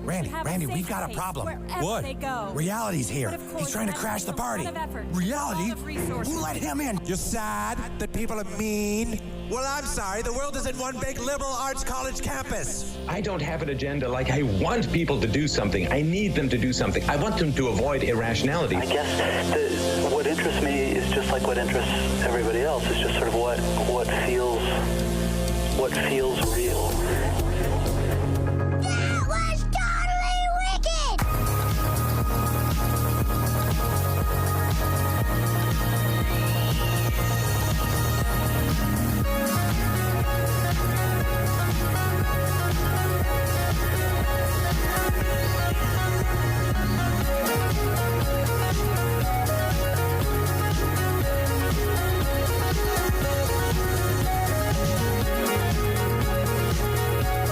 Randy, we've got a problem. What? Reality's here. He's trying to crash the party. Reality? Who let him in? You're sad that people are mean? Well, I'm sorry. The world isn't one big liberal arts college campus. I don't have an agenda. Like, I want people to do something. I need them to do something. I want them to avoid irrationality. I guess what interests me is just like what interests everybody else. It's just sort of what feels real. That was totally wicked!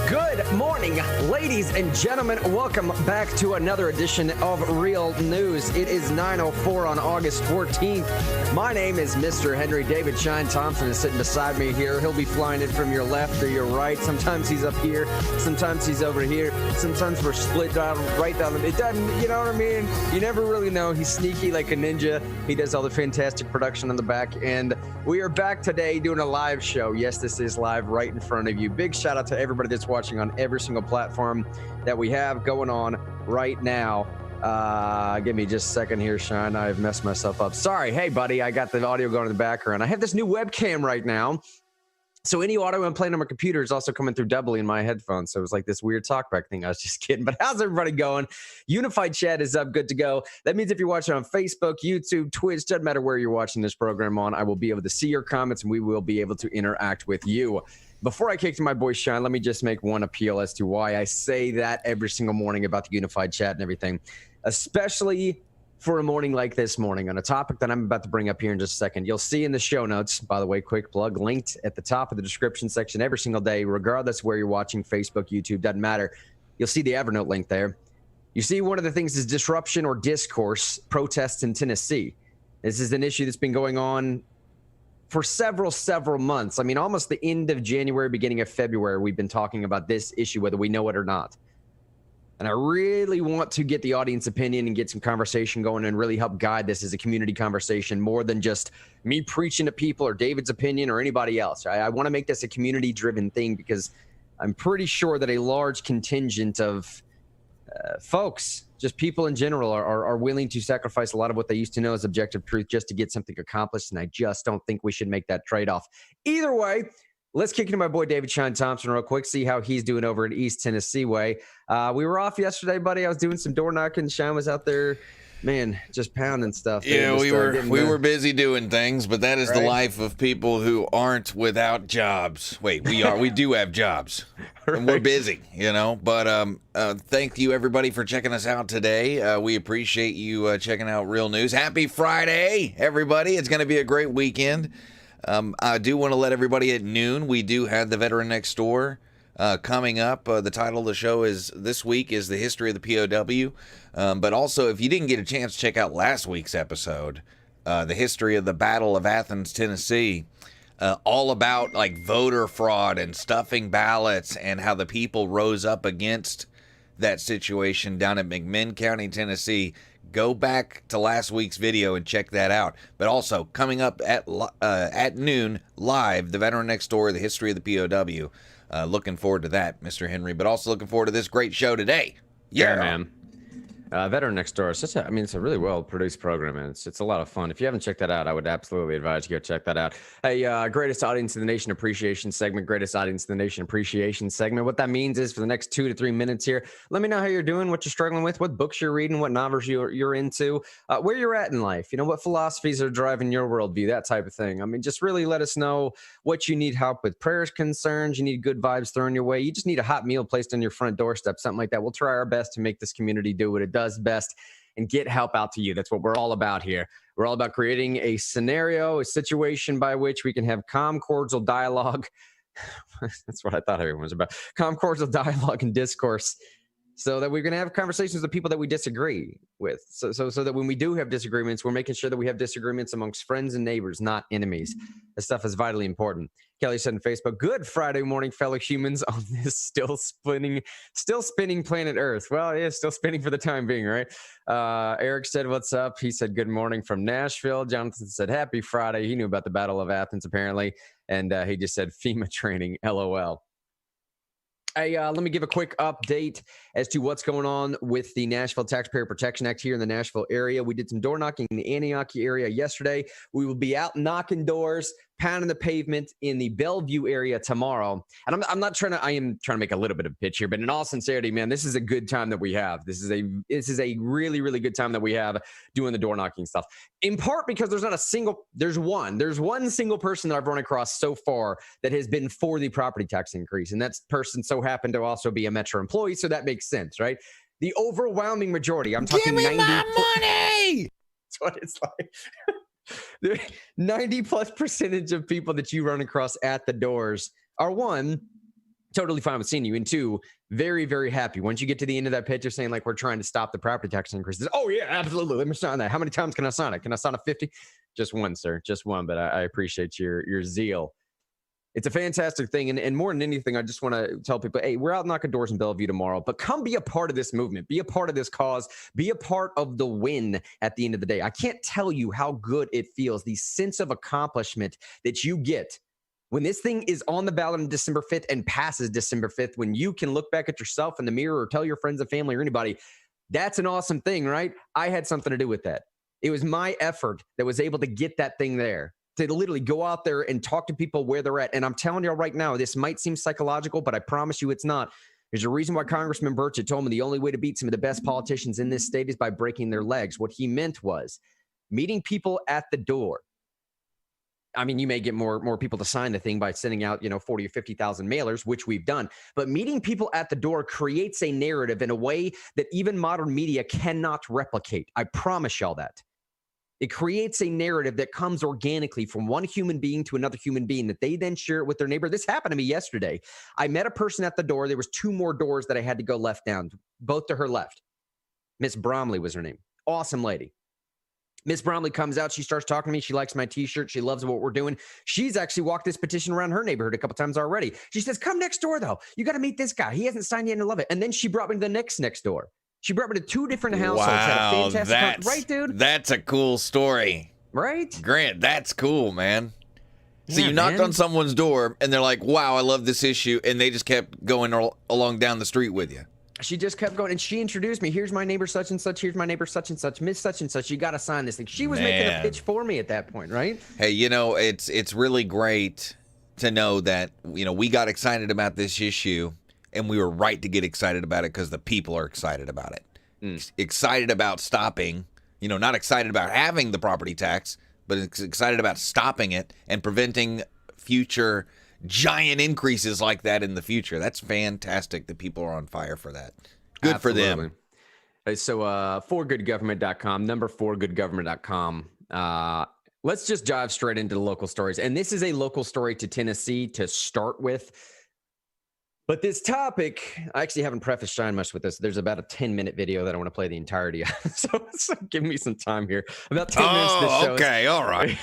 Good morning, ladies and gentlemen. Welcome back to another edition of Real News. It is 9:04 on August 14th. My name is Mr. Henry. David Shine Thompson is sitting beside me here. He'll be flying in from your left or your right. Sometimes he's up here. Sometimes he's over here. Sometimes we're split down, right down. It doesn't, you know what I mean? You never really know. He's sneaky like a ninja. He does all the fantastic production on the back end. We are back today doing a live show. Yes, this is live right in front of you. Big shout out to everybody that's watching on every single platform that we have going on right now. Give me just a second here, Sean. I've messed myself up. Sorry. Hey, buddy, I got the audio going in the background. I have this new webcam right now. So any audio I'm playing on my computer is also coming through doubly in my headphones. So it was like this weird talkback thing. I was just kidding. But how's everybody going? Unified Chat is up, good to go. That means if you're watching on Facebook, YouTube, Twitch, doesn't matter where you're watching this program on, I will be able to see your comments and we will be able to interact with you. Before I kick to my boy Sean, let me just make one appeal as to why I say that every single morning about the Unified Chat and everything, especially for a morning like this morning on a topic that I'm about to bring up here in just a second. You'll see in the show notes, by the way, quick plug, linked at the top of the description section every single day, regardless of where you're watching, Facebook, YouTube, doesn't matter. You'll see the Evernote link there. You see one of the things is disruption or discourse, protests in Tennessee. This is an issue that's been going on for several months. I mean, almost the end of January, beginning of February, we've been talking about this issue, whether we know it or not. And I really want to get the audience opinion and get some conversation going and really help guide this as a community conversation more than just me preaching to people or David's opinion or anybody else. I want to make this a community-driven thing because I'm pretty sure that a large contingent of folks, just people in general, are willing to sacrifice a lot of what they used to know as objective truth just to get something accomplished, and I just don't think we should make that trade-off. Either way, let's kick into my boy David Shine Thompson real quick, see how he's doing over in East Tennessee way. We were off yesterday, buddy. I was doing some door knocking. Shine was out there, man, just pounding stuff. Yeah, we were busy doing things, but that is right. The life of people who aren't without jobs. Wait, we do have jobs, right. And we're busy, you know. But thank you everybody for checking us out today. We appreciate you checking out Real News. Happy Friday, everybody! It's going to be a great weekend. I do want to let everybody at noon, we do have the Veteran Next Door coming up. The title of the show is this week is the history of the POW. But also, if you didn't get a chance to check out last week's episode, the history of the Battle of Athens, Tennessee, all about like voter fraud and stuffing ballots and how the people rose up against that situation down in McMinn County, Tennessee. Go back to last week's video and check that out. But also, coming up at noon, live, the Veteran Next Door, the history of the POW. Looking forward to that, Mr. Henry. But also looking forward to this great show today. Yeah, man. Veteran Next Door. It's a really well-produced program, and it's a lot of fun. If you haven't checked that out, I would absolutely advise you go check that out. Hey, Greatest Audience in the Nation Appreciation segment, Greatest Audience in the Nation Appreciation segment. What that means is for the next 2 to 3 minutes here, let me know how you're doing, what you're struggling with, what books you're reading, what novels you're into, where you're at in life, you know, what philosophies are driving your worldview, that type of thing. I mean, just really let us know what you need help with. Prayers, concerns, you need good vibes thrown your way. You just need a hot meal placed on your front doorstep, something like that. We'll try our best to make this community do what it does best and get help out to you. That's what we're all about here. We're all about creating a scenario, a situation by which we can have calm, cordial dialogue. That's what I thought everyone was about. Calm, cordial dialogue and discourse so that we're going to have conversations with people that we disagree with. So that when we do have disagreements, we're making sure that we have disagreements amongst friends and neighbors, not enemies. This stuff is vitally important. Kelly said on Facebook, good Friday morning, fellow humans on this still spinning planet Earth. Well, yeah, still spinning for the time being, right? Eric said, what's up? He said, good morning from Nashville. Jonathan said, happy Friday. He knew about the Battle of Athens, apparently. And he just said, FEMA training, LOL. Hey, let me give a quick update as to what's going on with the Nashville Taxpayer Protection Act here in the Nashville area. We did some door knocking in the Antioch area yesterday. We will be out knocking doors, pounding the pavement in the Bellevue area tomorrow. And I am trying to make a little bit of a pitch here, but in all sincerity, man, this is a good time that we have. This is a really, really good time that we have doing the door knocking stuff. In part because there's one single person that I've run across so far that has been for the property tax increase. And that person so happened to also be a Metro employee. So that makes sense, right? The overwhelming majority, I'm talking 90. Give me my money! That's what it's like. 90+% of people that you run across at the doors are, one, totally fine with seeing you, and two, very, very happy. Once you get to the end of that pitch, you're saying, like, we're trying to stop the property tax increases. Oh, yeah, absolutely. Let me sign that. How many times can I sign it? Can I sign a 50? Just one, sir. Just one, but I appreciate your zeal. It's a fantastic thing. And more than anything, I just want to tell people, hey, we're out knocking doors in Bellevue tomorrow, but come be a part of this movement. Be a part of this cause. Be a part of the win at the end of the day. I can't tell you how good it feels, the sense of accomplishment that you get when this thing is on the ballot on December 5th and passes December 5th, when you can look back at yourself in the mirror or tell your friends and family or anybody. That's an awesome thing, right? I had something to do with that. It was my effort that was able to get that thing there. To literally go out there and talk to people where they're at. And I'm telling you right now, this might seem psychological, but I promise you it's not. There's a reason why Congressman Burchett told me the only way to beat some of the best politicians in this state is by breaking their legs. What he meant was meeting people at the door. I mean, you may get more people to sign the thing by sending out, 40 or 50,000 mailers, which we've done. But meeting people at the door creates a narrative in a way that even modern media cannot replicate. I promise y'all that. It creates a narrative that comes organically from one human being to another human being that they then share it with their neighbor. This happened to me yesterday. I met a person at the door. There was 2 more doors that I had to go left down, both to her left. Miss Bromley was her name. Awesome lady. Miss Bromley comes out. She starts talking to me. She likes my T-shirt. She loves what we're doing. She's actually walked this petition around her neighborhood a couple times already. She says, come next door, though. You got to meet this guy. He hasn't signed yet and I love it. And then she brought me to the next door. She brought me to 2 different households. Wow, had a fantastic right, dude? That's a cool story. Right? Grant, that's cool, man. So Yeah, you knocked man. on someone's door, and they're like, wow, I love this issue, and they just kept going along down the street with you. She just kept going, and she introduced me. Here's my neighbor such and such. Here's my neighbor such and such. Miss such and such. You got to sign this thing. She was making a pitch for me at that point, right? Hey, it's really great to know that, we got excited about this issue, and we were right to get excited about it because the people are excited about it. Excited about stopping, not excited about having the property tax, but excited about stopping it and preventing future giant increases like that in the future. That's fantastic that people are on fire for that. Good for them. So, forgoodgovernment.com, number 4goodgovernment.com. Let's just dive straight into the local stories. And this is a local story to Tennessee to start with. But this topic, I actually haven't prefaced Shine much with this. There's about a 10-minute video that I want to play the entirety of. So give me some time here. About 10 minutes of this show. Okay, all right.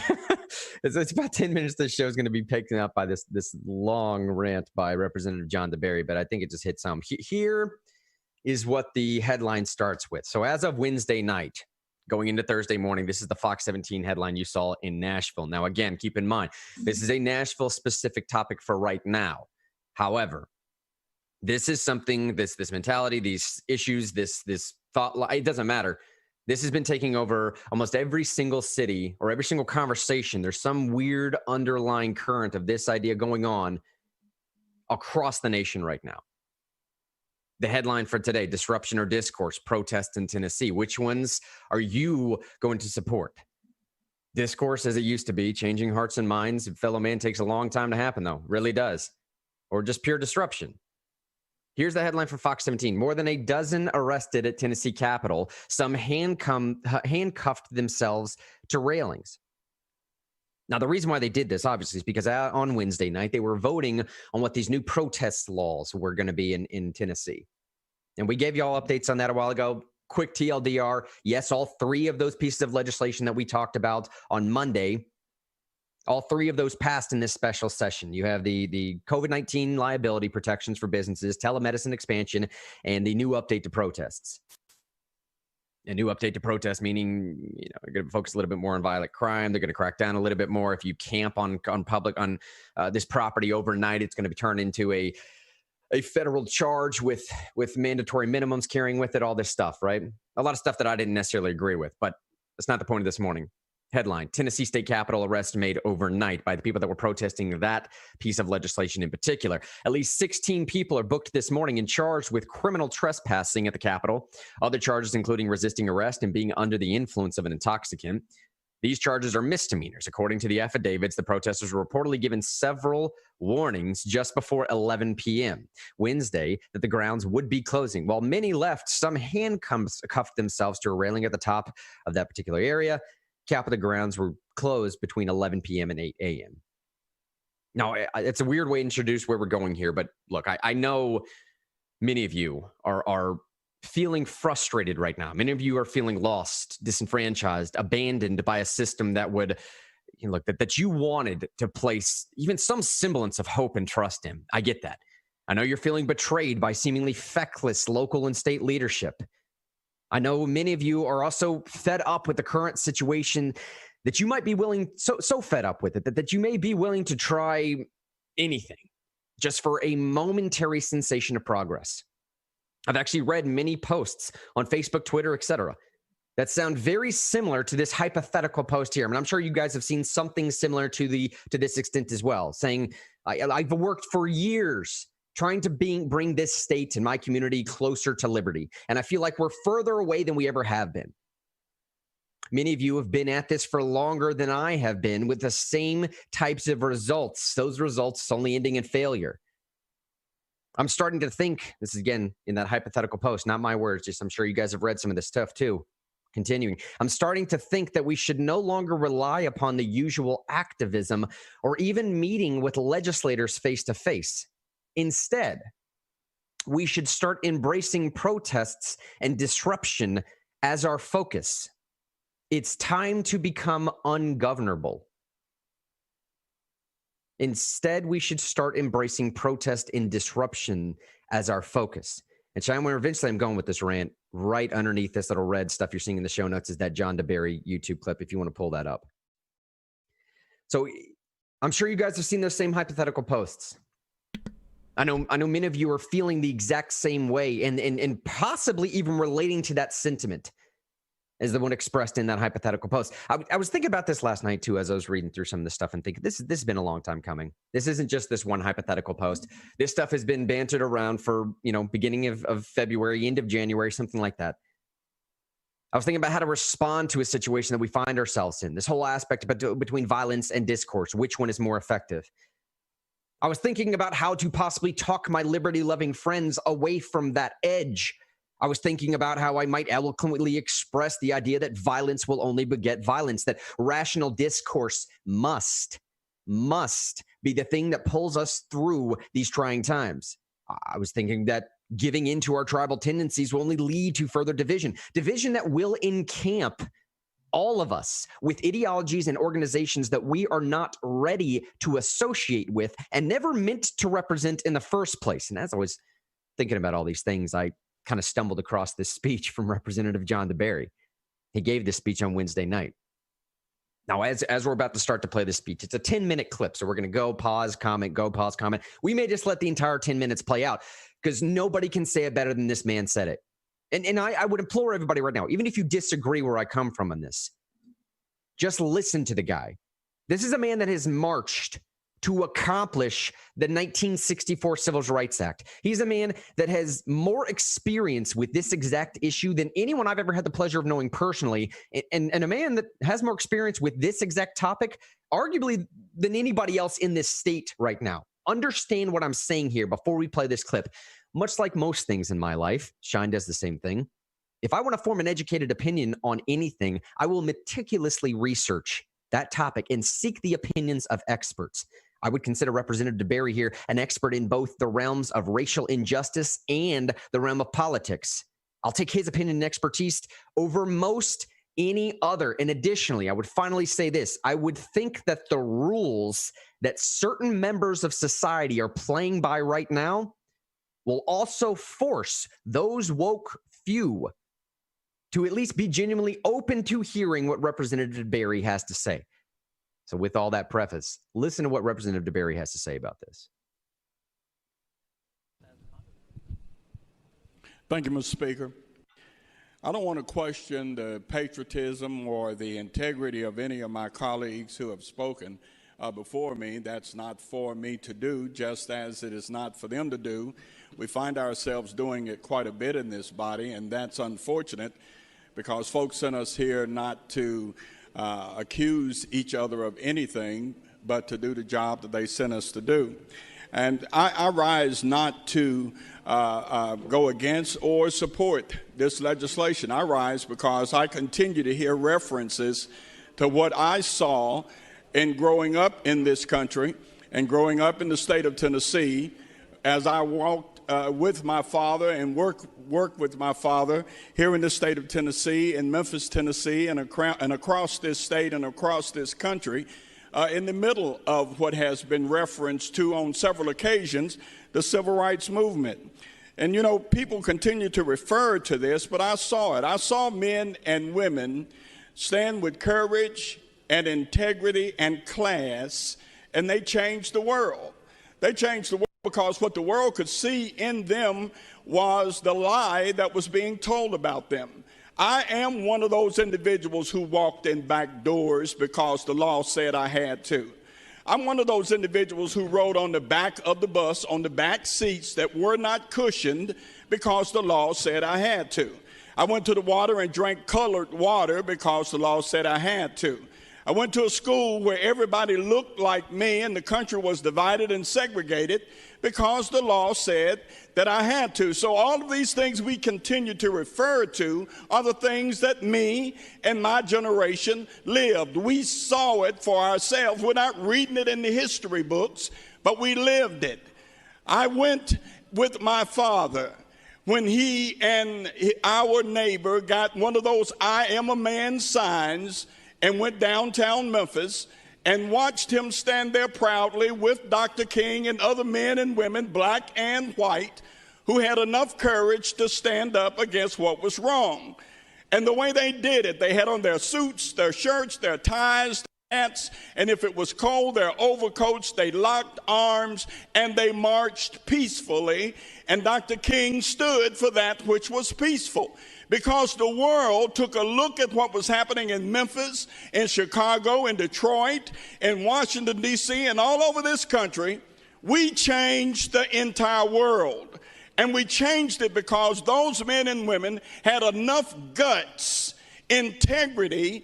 It's about 10 minutes this show is going to be taken up by this long rant by Representative John DeBerry, but I think it just hits home. Here is what the headline starts with. So as of Wednesday night, going into Thursday morning, this is the Fox 17 headline you saw in Nashville. Now, again, keep in mind, this is a Nashville-specific topic for right now. However, this is something, this mentality, these issues, this thought, it doesn't matter. This has been taking over almost every single city or every single conversation. There's some weird underlying current of this idea going on across the nation right now. The headline for today, disruption or discourse, protests in Tennessee. Which ones are you going to support? Discourse as it used to be, changing hearts and minds. Fellow man takes a long time to happen, though. Really does. Or just pure disruption. Here's the headline for Fox 17. More than a dozen arrested at Tennessee Capitol. Some handcuffed themselves to railings. Now, the reason why they did this, obviously, is because on Wednesday night, they were voting on what these new protest laws were going to be in Tennessee. And we gave you all updates on that a while ago. Quick TLDR. Yes, all three of those pieces of legislation that we talked about on Monday, all three of those passed in this special session. You have the COVID-19 liability protections for businesses, telemedicine expansion, and the new update to protests. A new update to protest, meaning, they're going to focus a little bit more on violent crime. They're going to crack down a little bit more. If you camp on this property overnight, it's going to be turned into a federal charge with mandatory minimums carrying with it, all this stuff, right? A lot of stuff that I didn't necessarily agree with, but that's not the point of this morning. Headline, Tennessee State Capitol arrest made overnight by the people that were protesting that piece of legislation in particular. At least 16 people are booked this morning and charged with criminal trespassing at the Capitol. Other charges including resisting arrest and being under the influence of an intoxicant. These charges are misdemeanors. According to the affidavits, the protesters were reportedly given several warnings just before 11 p.m. Wednesday that the grounds would be closing. While many left, some handcuffed themselves to a railing at the top of that particular area. Capitol grounds were closed between 11 p.m. and 8 a.m. Now, it's a weird way to introduce where we're going here, but look, I know many of you are feeling frustrated right now. Many of you are feeling lost, disenfranchised, abandoned by a system that would, that you wanted to place even some semblance of hope and trust in. I get that. I know you're feeling betrayed by seemingly feckless local and state leadership. I know many of you are also fed up with the current situation, that you might be willing, so fed up with it, that you may be willing to try anything just for a momentary sensation of progress. I've actually read many posts on Facebook, Twitter, etc., that sound very similar to this hypothetical post here. I mean, I'm sure you guys have seen something similar to this extent as well, saying, I've worked for years trying to bring this state and my community closer to liberty. And I feel like we're further away than we ever have been. Many of you have been at this for longer than I have been with the same types of results. Those results only ending in failure. I'm starting to think, this is again in that hypothetical post, not my words, just I'm sure you guys have read some of this stuff too. Continuing, I'm starting to think that we should no longer rely upon the usual activism or even meeting with legislators face to face. Instead, we should start embracing protests and disruption as our focus. It's time to become ungovernable. Instead, we should start embracing protest and disruption as our focus. And Cheyenne, where eventually I'm going with this rant, right underneath this little red stuff you're seeing in the show notes is that John DeBerry YouTube clip, if you want to pull that up. So I'm sure you guys have seen those same hypothetical posts. I know many of you are feeling the exact same way and possibly even relating to that sentiment as the one expressed in that hypothetical post. I was thinking about this last night too, as I was reading through some of this stuff and thinking, this has been a long time coming. This isn't just this one hypothetical post. This stuff has been bantered around for, beginning of February, end of January, something like that. I was thinking about how to respond to a situation that we find ourselves in. This whole aspect between violence and discourse, which one is more effective? I was thinking about how to possibly talk my liberty-loving friends away from that edge. I was thinking about how I might eloquently express the idea that violence will only beget violence, that rational discourse must be the thing that pulls us through these trying times. I was thinking that giving into our tribal tendencies will only lead to further division that will encamp all of us with ideologies and organizations that we are not ready to associate with and never meant to represent in the first place. And as I was thinking about all these things, I kind of stumbled across this speech from Representative John DeBerry. He gave this speech on Wednesday night. Now, as we're about to start to play this speech, it's a 10-minute clip. So we're going to go, pause, comment, go, pause, comment. We may just let the entire 10 minutes play out because nobody can say it better than this man said it. And I would implore everybody right now, even if you disagree where I come from on this, just listen to the guy. This is a man that has marched to accomplish the 1964 Civil Rights Act. He's a man that has more experience with this exact issue than anyone I've ever had the pleasure of knowing personally, and a man that has more experience with this exact topic, arguably, than anybody else in this state right now. Understand what I'm saying here before we play this clip. Much like most things in my life, Shine does the same thing. If I want to form an educated opinion on anything, I will meticulously research that topic and seek the opinions of experts. I would consider Representative DeBerry here an expert in both the realms of racial injustice and the realm of politics. I'll take his opinion and expertise over most any other. And additionally, I would finally say this. I would think that the rules that certain members of society are playing by right now will also force those woke few to at least be genuinely open to hearing what Representative DeBerry has to say. So with all that preface, listen to what Representative DeBerry has to say about this. Thank you, Mr. Speaker. I don't want to question the patriotism or the integrity of any of my colleagues who have spoken before me. That's not for me to do, just as it is not for them to do. We find ourselves doing it quite a bit in this body, and that's unfortunate because folks sent us here not to accuse each other of anything, but to do the job that they sent us to do. And I rise not to go against or support this legislation. I rise because I continue to hear references to what I saw in growing up in this country and growing up in the state of Tennessee as I walked with my father and worked with my father here in the state of Tennessee, in Memphis, Tennessee, and across this state and across this country, in the middle of what has been referenced to on several occasions, the civil rights movement. And, you know, people continue to refer to this, but I saw it. I saw men and women stand with courage and integrity and class, and they changed the world. They changed the world because what the world could see in them was the lie that was being told about them. I am one of those individuals who walked in back doors because the law said I had to. I'm one of those individuals who rode on the back of the bus on the back seats that were not cushioned because the law said I had to. I went to the water and drank colored water because the law said I had to. I went to a school where everybody looked like me and the country was divided and segregated because the law said that I had to. So all of these things we continue to refer to are the things that me and my generation lived. We saw it for ourselves. We're not reading it in the history books, but we lived it. I went with my father when he and our neighbor got one of those I am a man signs and went downtown Memphis and watched him stand there proudly with Dr. King and other men and women, black and white, who had enough courage to stand up against what was wrong. And the way they did it, they had on their suits, their shirts, their ties, their hats, and if it was cold, their overcoats. They locked arms and they marched peacefully. And Dr. King stood for that which was peaceful. Because the world took a look at what was happening in Memphis, in Chicago, in Detroit, in Washington, D.C., and all over this country, we changed the entire world. And we changed it because those men and women had enough guts, integrity,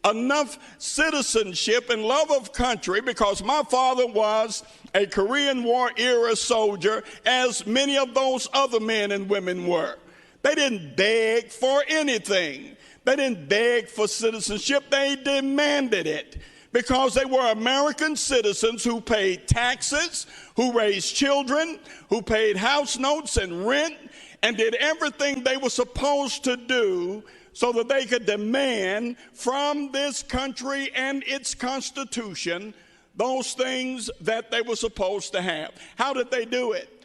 enough citizenship and love of country, because my father was a Korean War era soldier, as many of those other men and women were. They didn't beg for anything. They didn't beg for citizenship. They demanded it because they were American citizens who paid taxes, who raised children, who paid house notes and rent, and did everything they were supposed to do so that they could demand from this country and its Constitution those things that they were supposed to have. How did they do it?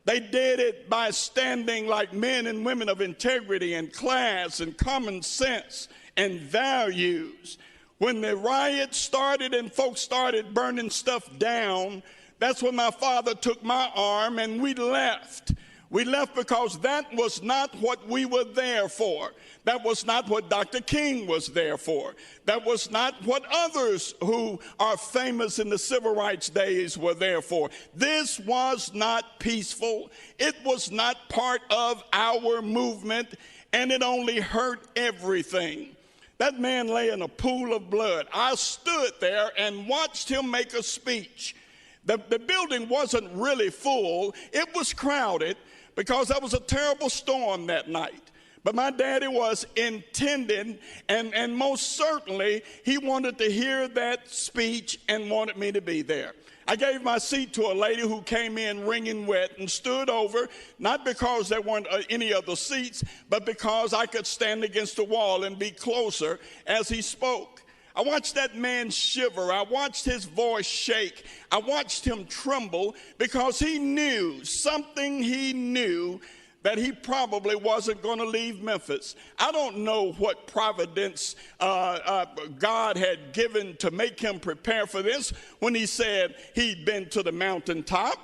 They did it by standing like men and women of integrity and class and common sense and values. When the riots started and folks started burning stuff down, that's when my father took my arm and we left. We left because that was not what we were there for. That was not what Dr. King was there for. That was not what others who are famous in the civil rights days were there for. This was not peaceful. It was not part of our movement, and it only hurt everything. That man lay in a pool of blood. I stood there and watched him make a speech. The building wasn't really full. It was crowded, because there was a terrible storm that night. But my daddy was intending, and most certainly, he wanted to hear that speech and wanted me to be there. I gave my seat to a lady who came in wringing wet and stood over, not because there weren't any other seats, but because I could stand against the wall and be closer as he spoke. I watched that man shiver. I watched his voice shake. I watched him tremble because he knew something he knew that he probably wasn't going to leave Memphis. I don't know what providence God had given to make him prepare for this when he said he'd been to the mountaintop.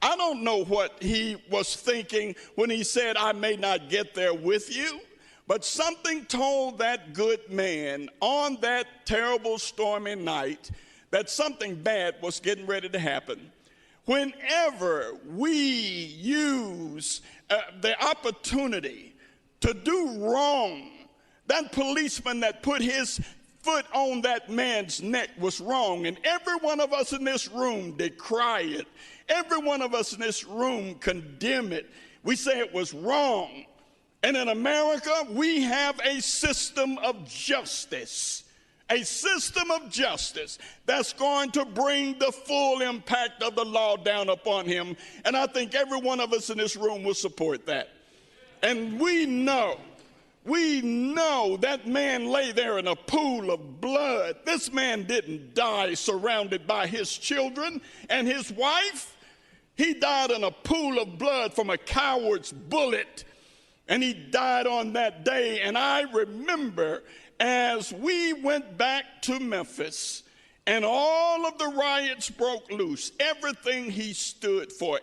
I don't know what he was thinking when he said, I may not get there with you. But something told that good man on that terrible stormy night that something bad was getting ready to happen. Whenever we use the opportunity to do wrong, that policeman that put his foot on that man's neck was wrong. And every one of us in this room decry it. Every one of us in this room condemn it. We say it was wrong. And in America, we have a system of justice. A system of justice that's going to bring the full impact of the law down upon him. And I think every one of us in this room will support that. And we know that man lay there in a pool of blood. This man didn't die surrounded by his children and his wife. He died in a pool of blood from a coward's bullet. And he died on that day. And I remember as we went back to Memphis and all of the riots broke loose, everything he stood for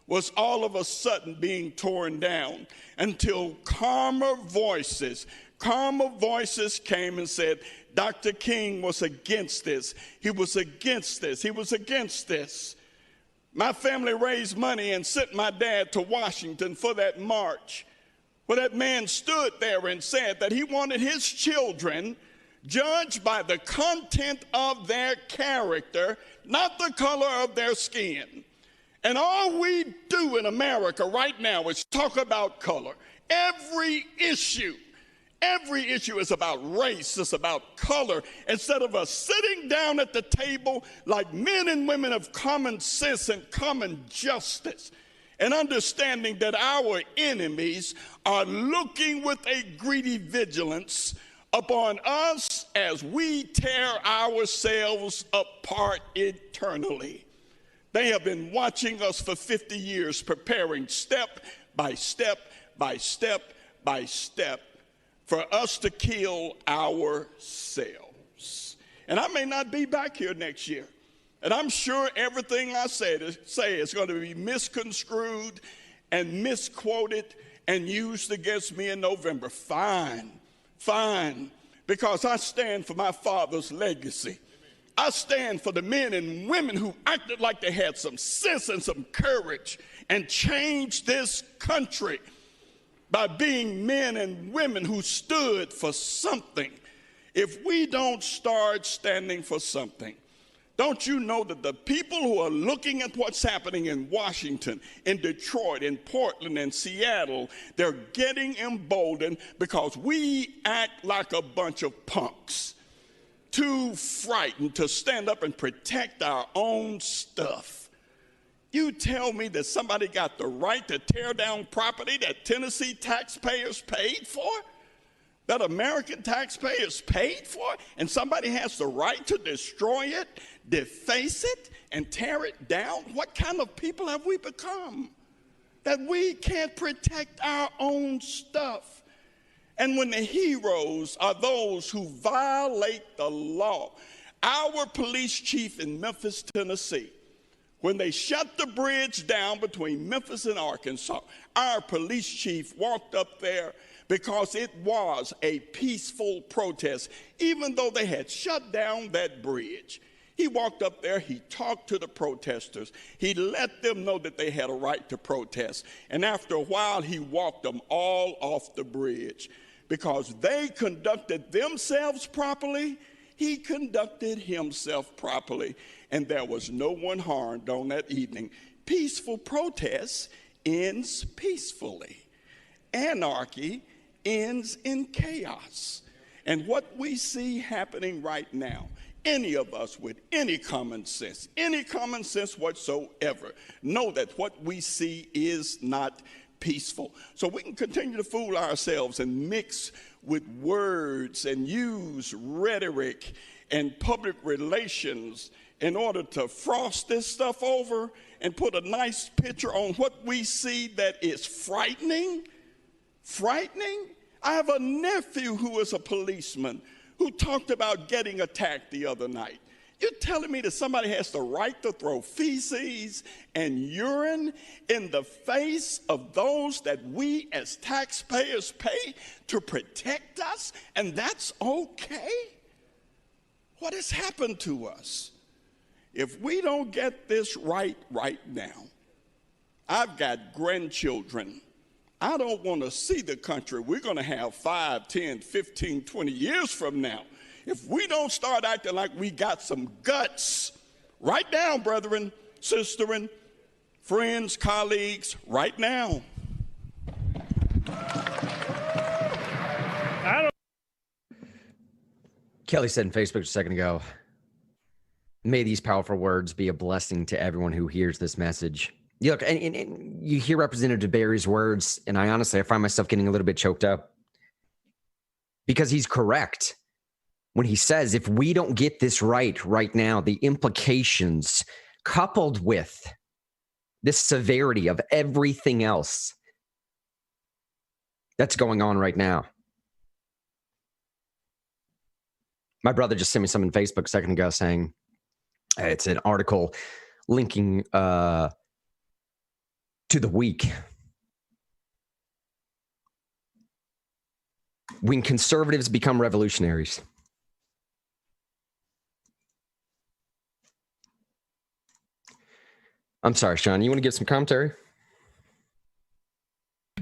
was all of a sudden being torn down until calmer voices came and said, Dr. King was against this. He was against this. He was against this. My family raised money and sent my dad to Washington for that march. Well, that man stood there and said that he wanted his children judged by the content of their character, not the color of their skin. And all we do in America right now is talk about color. Every issue is about race, it's about color. Instead of us sitting down at the table like men and women of common sense and common justice, and understanding that our enemies are looking with a greedy vigilance upon us as we tear ourselves apart eternally. They have been watching us for 50 years, preparing step by step by step by step for us to kill ourselves. And I may not be back here next year. And I'm sure everything I say is going to be misconstrued and misquoted and used against me in November. Fine, because I stand for my father's legacy. I stand for the men and women who acted like they had some sense and some courage and changed this country by being men and women who stood for something. If we don't start standing for something, don't you know that the people who are looking at what's happening in Washington, in Detroit, in Portland, and Seattle, they're getting emboldened because we act like a bunch of punks, too frightened to stand up and protect our own stuff. You tell me that somebody got the right to tear down property that Tennessee taxpayers paid for? That American taxpayers paid for, and somebody has the right to destroy it, deface it, and tear it down? What kind of people have we become that we can't protect our own stuff? And when the heroes are those who violate the law, our police chief in Memphis, Tennessee, when they shut the bridge down between Memphis and Arkansas, our police chief walked up there because it was a peaceful protest, even though they had shut down that bridge. He walked up there, he talked to the protesters, he let them know that they had a right to protest, and after a while he walked them all off the bridge. Because they conducted themselves properly, he conducted himself properly, and there was no one harmed on that evening. Peaceful protests ends peacefully. Anarchy ends in chaos. And what we see happening right now, any of us with any common sense whatsoever, know that what we see is not peaceful. So we can continue to fool ourselves and mix with words and use rhetoric and public relations in order to frost this stuff over and put a nice picture on what we see that is frightening. I have a nephew who is a policeman who talked about getting attacked the other night. You're telling me that somebody has the right to throw feces and urine in the face of those that we as taxpayers pay to protect us, and that's okay? What has happened to us? If we don't get this right now, I've got grandchildren. I don't want to see the country we're going to have 5, 10, 15, 20 years from now. If we don't start acting like we got some guts, right now, brethren, sisterin, friends, colleagues, right now. Kelly said in Facebook just a second ago, may these powerful words be a blessing to everyone who hears this message. You look, and you hear Representative Barry's words, and I find myself getting a little bit choked up because he's correct when he says if we don't get this right now, the implications coupled with this severity of everything else that's going on right now. My brother just sent me something on Facebook a second ago saying it's an article linking to the week. When conservatives become revolutionaries. I'm sorry, Sean, you want to give some commentary?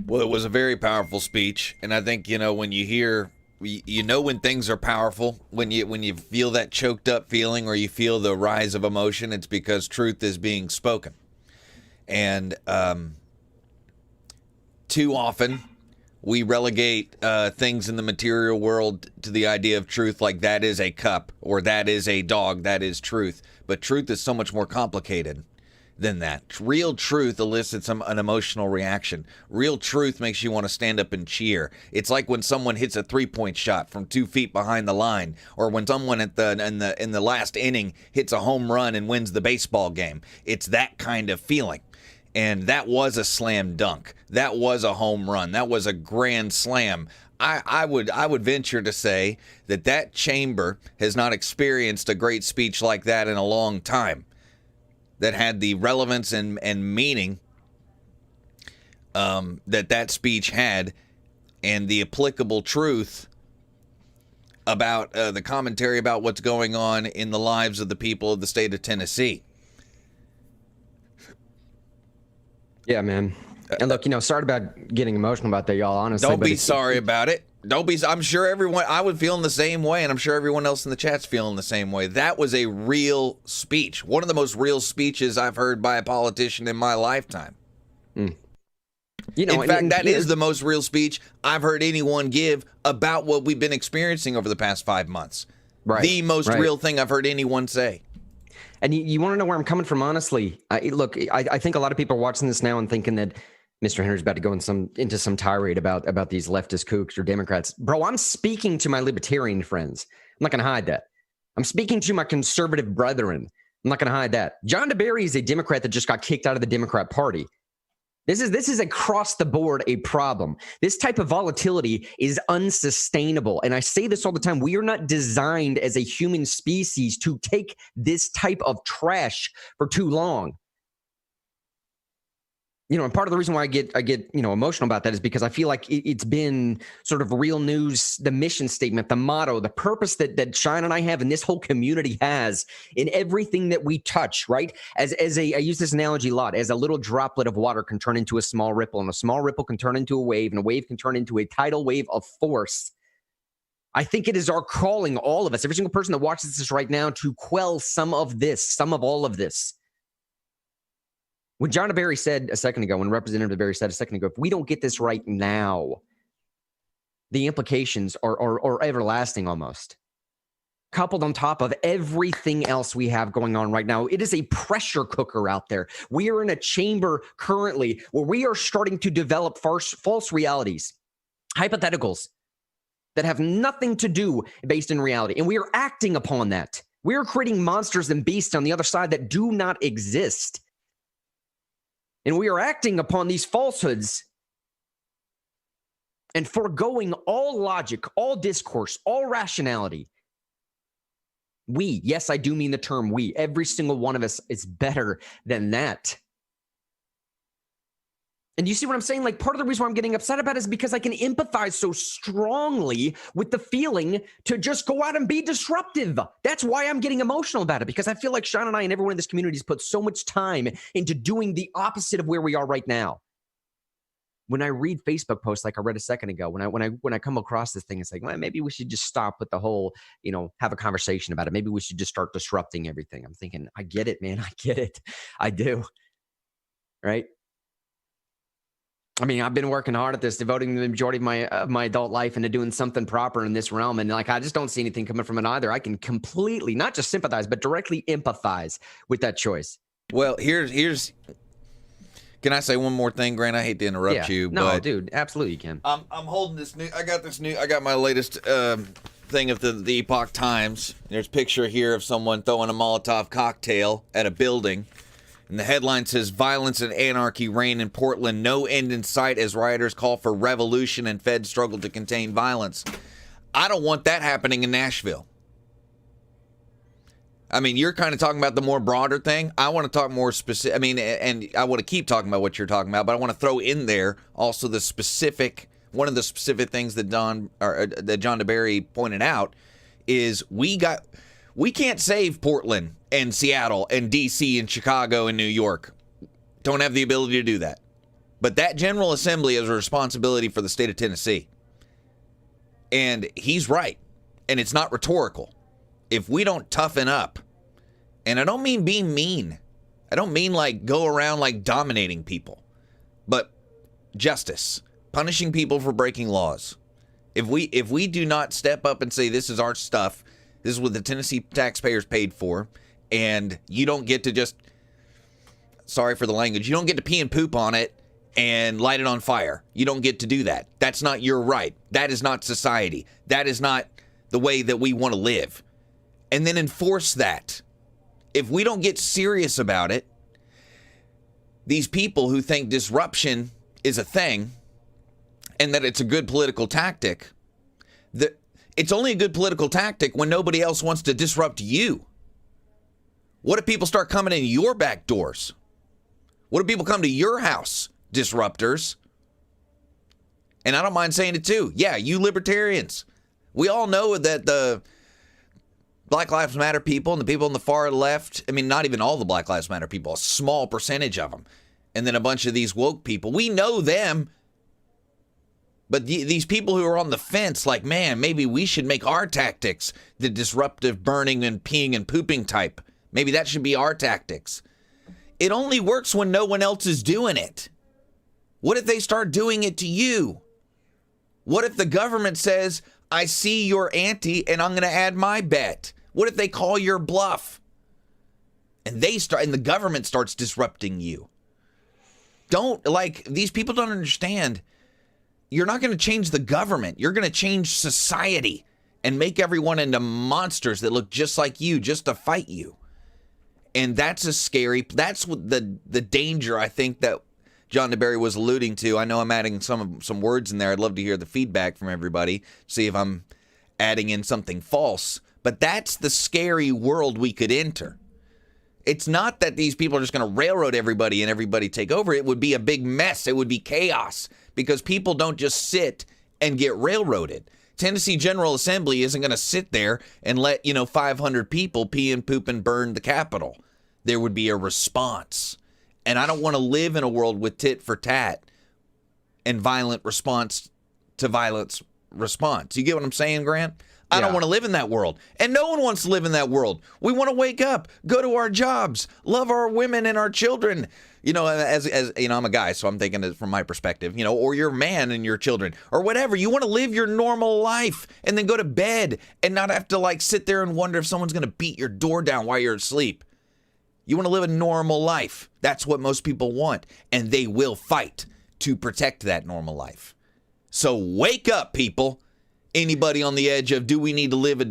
Well, it was a very powerful speech, and I think, when you hear, when things are powerful, when you feel that choked up feeling or you feel the rise of emotion, it's because truth is being spoken. And too often we relegate things in the material world to the idea of truth, like that is a cup or that is a dog, that is truth. But truth is so much more complicated than that. Real truth elicits an emotional reaction. Real truth makes you want to stand up and cheer. It's like when someone hits a 3-point shot from 2 feet behind the line, or when someone in the last inning hits a home run and wins the baseball game. It's that kind of feeling. And that was a slam dunk. That was a home run. That was a grand slam. I would venture to say that chamber has not experienced a great speech like that in a long time, that had the relevance and meaning that speech had, and the applicable truth about the commentary about what's going on in the lives of the people of the state of Tennessee. Yeah, man. And look, sorry about getting emotional about that, y'all, honestly. Don't be sorry about it. I'm sure I would feel in the same way, and I'm sure everyone else in the chat's feeling the same way. That was a real speech. One of the most real speeches I've heard by a politician in my lifetime. In fact, that is the most real speech I've heard anyone give about what we've been experiencing over the past 5 months. Right. The most real thing I've heard anyone say. And you want to know where I'm coming from, honestly? I think a lot of people are watching this now and thinking that Mr. Henry's about to go into some tirade about these leftist kooks or Democrats. Bro, I'm speaking to my libertarian friends. I'm not going to hide that. I'm speaking to my conservative brethren. I'm not going to hide that. John DeBerry is a Democrat that just got kicked out of the Democrat Party. This is across the board a problem. This type of volatility is unsustainable. And I say this all the time. We are not designed as a human species to take this type of trash for too long. And part of the reason why I get emotional about that is because I feel like it's been sort of real news, the mission statement, the motto, the purpose that Shine and I have and this whole community has in everything that we touch, right? I use this analogy a lot, as a little droplet of water can turn into a small ripple, and a small ripple can turn into a wave, and a wave can turn into a tidal wave of force. I think it is our calling, all of us, every single person that watches this right now, to quell some of all of this. When John DeBerry said a second ago, when Representative DeBerry said a second ago, if we don't get this right now, the implications are everlasting almost. Coupled on top of everything else we have going on right now, it is a pressure cooker out there. We are in a chamber currently where we are starting to develop false realities, hypotheticals that have nothing to do based in reality. And we are acting upon that. We are creating monsters and beasts on the other side that do not exist. And we are acting upon these falsehoods and foregoing all logic, all discourse, all rationality. We, yes, I do mean the term we. Every single one of us is better than that. And you see what I'm saying? Like, part of the reason why I'm getting upset about it is because I can empathize so strongly with the feeling to just go out and be disruptive. That's why I'm getting emotional about it, because I feel like Sean and I and everyone in this community has put so much time into doing the opposite of where we are right now. When I read Facebook posts like I read a second ago, when I come across this thing, it's like, well, maybe we should just stop with the whole, have a conversation about it. Maybe we should just start disrupting everything. I'm thinking, I get it, man. I get it. I do. Right? I mean, I've been working hard at this, devoting the majority of my adult life into doing something proper in this realm. And I just don't see anything coming from it either. I can completely not just sympathize, but directly empathize with that choice. Well, here's. Can I say one more thing, Grant? I hate to interrupt you. No, but dude, absolutely you can. I'm holding this new. I got my latest thing of the Epoch Times. There's a picture here of someone throwing a Molotov cocktail at a building. And the headline says, "Violence and anarchy reign in Portland. No end in sight as rioters call for revolution and feds struggle to contain violence." I don't want that happening in Nashville. I mean, you're kind of talking about the more broader thing. I want to talk more specific. I mean, and I want to keep talking about what you're talking about, but I want to throw in there also one of the specific things that John DeBerry pointed out is we can't save Portland and Seattle and DC and Chicago and New York. Don't have the ability to do that. But that General Assembly is a responsibility for the state of Tennessee. And he's right. And it's not rhetorical. If we don't toughen up, and I don't mean being mean. I don't mean like go around like dominating people, but justice, punishing people for breaking laws. If we do not step up and say this is our stuff, this is what the Tennessee taxpayers paid for, and you don't get to just, sorry for the language, you don't get to pee and poop on it and light it on fire. You don't get to do that. That's not your right. That is not society. That is not the way that we want to live. And then enforce that. If we don't get serious about it, these people who think disruption is a thing and that it's a good political tactic, it's only a good political tactic when nobody else wants to disrupt you. What if people start coming in your back doors? What if people come to your house, disruptors? And I don't mind saying it too. Yeah, you libertarians. We all know that the Black Lives Matter people and the people on the far left, I mean, not even all the Black Lives Matter people, a small percentage of them. And then a bunch of these woke people. We know them. But these people who are on the fence, like, man, maybe we should make our tactics the disruptive burning and peeing and pooping type. Maybe that should be our tactics. It only works when no one else is doing it. What if they start doing it to you? What if the government says, I see your ante and I'm going to add my bet? What if they call your bluff? And the government starts disrupting you. These people don't understand. You're not going to change the government. You're going to change society and make everyone into monsters that look just like you, just to fight you. And that's what the danger I think that John DeBerry was alluding to. I know I'm adding some words in there. I'd love to hear the feedback from everybody, see if I'm adding in something false. But that's the scary world we could enter. It's not that these people are just going to railroad everybody and everybody take over. It would be a big mess. It would be chaos because people don't just sit and get railroaded. Tennessee General Assembly isn't going to sit there and let, 500 people pee and poop and burn the Capitol. There would be a response. And I don't want to live in a world with tit for tat and violent response to violence response. You get what I'm saying, Grant? I don't want to live in that world. And no one wants to live in that world. We want to wake up, go to our jobs, love our women and our children. You know, as you know, I'm a guy, so I'm thinking it from my perspective, you know, or your man and your children or whatever. You want to live your normal life and then go to bed and not have to like sit there and wonder if someone's going to beat your door down while you're asleep. You want to live a normal life. That's what most people want. And they will fight to protect that normal life. So wake up, people. Anybody on the edge of, do we need to live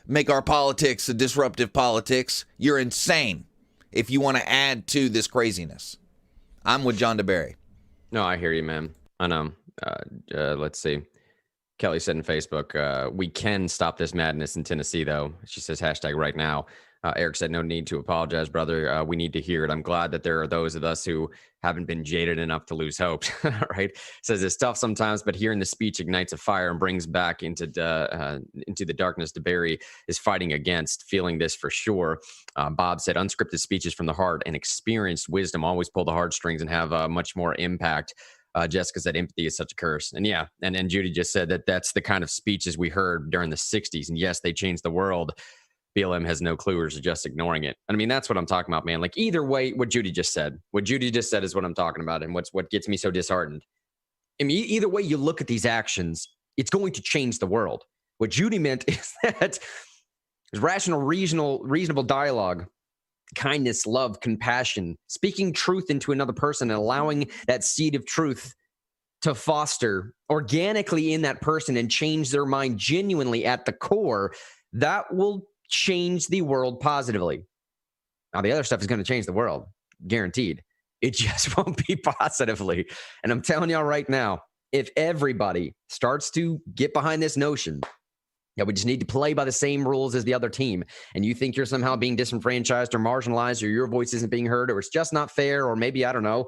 make our politics a disruptive politics? You're insane if you want to add to this craziness. I'm with John DeBerry. No, I hear you, man. I know. Let's see. Kelly said in Facebook, we can stop this madness in Tennessee, though. She says, hashtag right now. Eric said, no need to apologize, brother. We need to hear it. I'm glad that there are those of us who haven't been jaded enough to lose hope, right? Says it's tough sometimes, but hearing the speech ignites a fire and brings back into the darkness DeBerry is fighting against. Feeling this for sure. Bob said, unscripted speeches from the heart and experienced wisdom always pull the heartstrings and have much more impact. Jessica said empathy is such a curse. And yeah, and Judy just said that that's the kind of speeches we heard during the 60s. And yes, they changed the world. BLM has no clue or is just ignoring it. I mean, that's what I'm talking about, man. Like either way, what Judy just said is what I'm talking about. And what gets me so disheartened. I mean, either way you look at these actions, it's going to change the world. What Judy meant is that there's rational, reasonable dialogue, kindness, love, compassion, speaking truth into another person and allowing that seed of truth to foster organically in that person and change their mind genuinely at the core. That will change the world positively. Now, the other stuff is going to change the world, guaranteed. It just won't be positively. And I'm telling y'all right now, if everybody starts to get behind this notion that we just need to play by the same rules as the other team, and you think you're somehow being disenfranchised or marginalized, or your voice isn't being heard, or it's just not fair, or maybe, I don't know,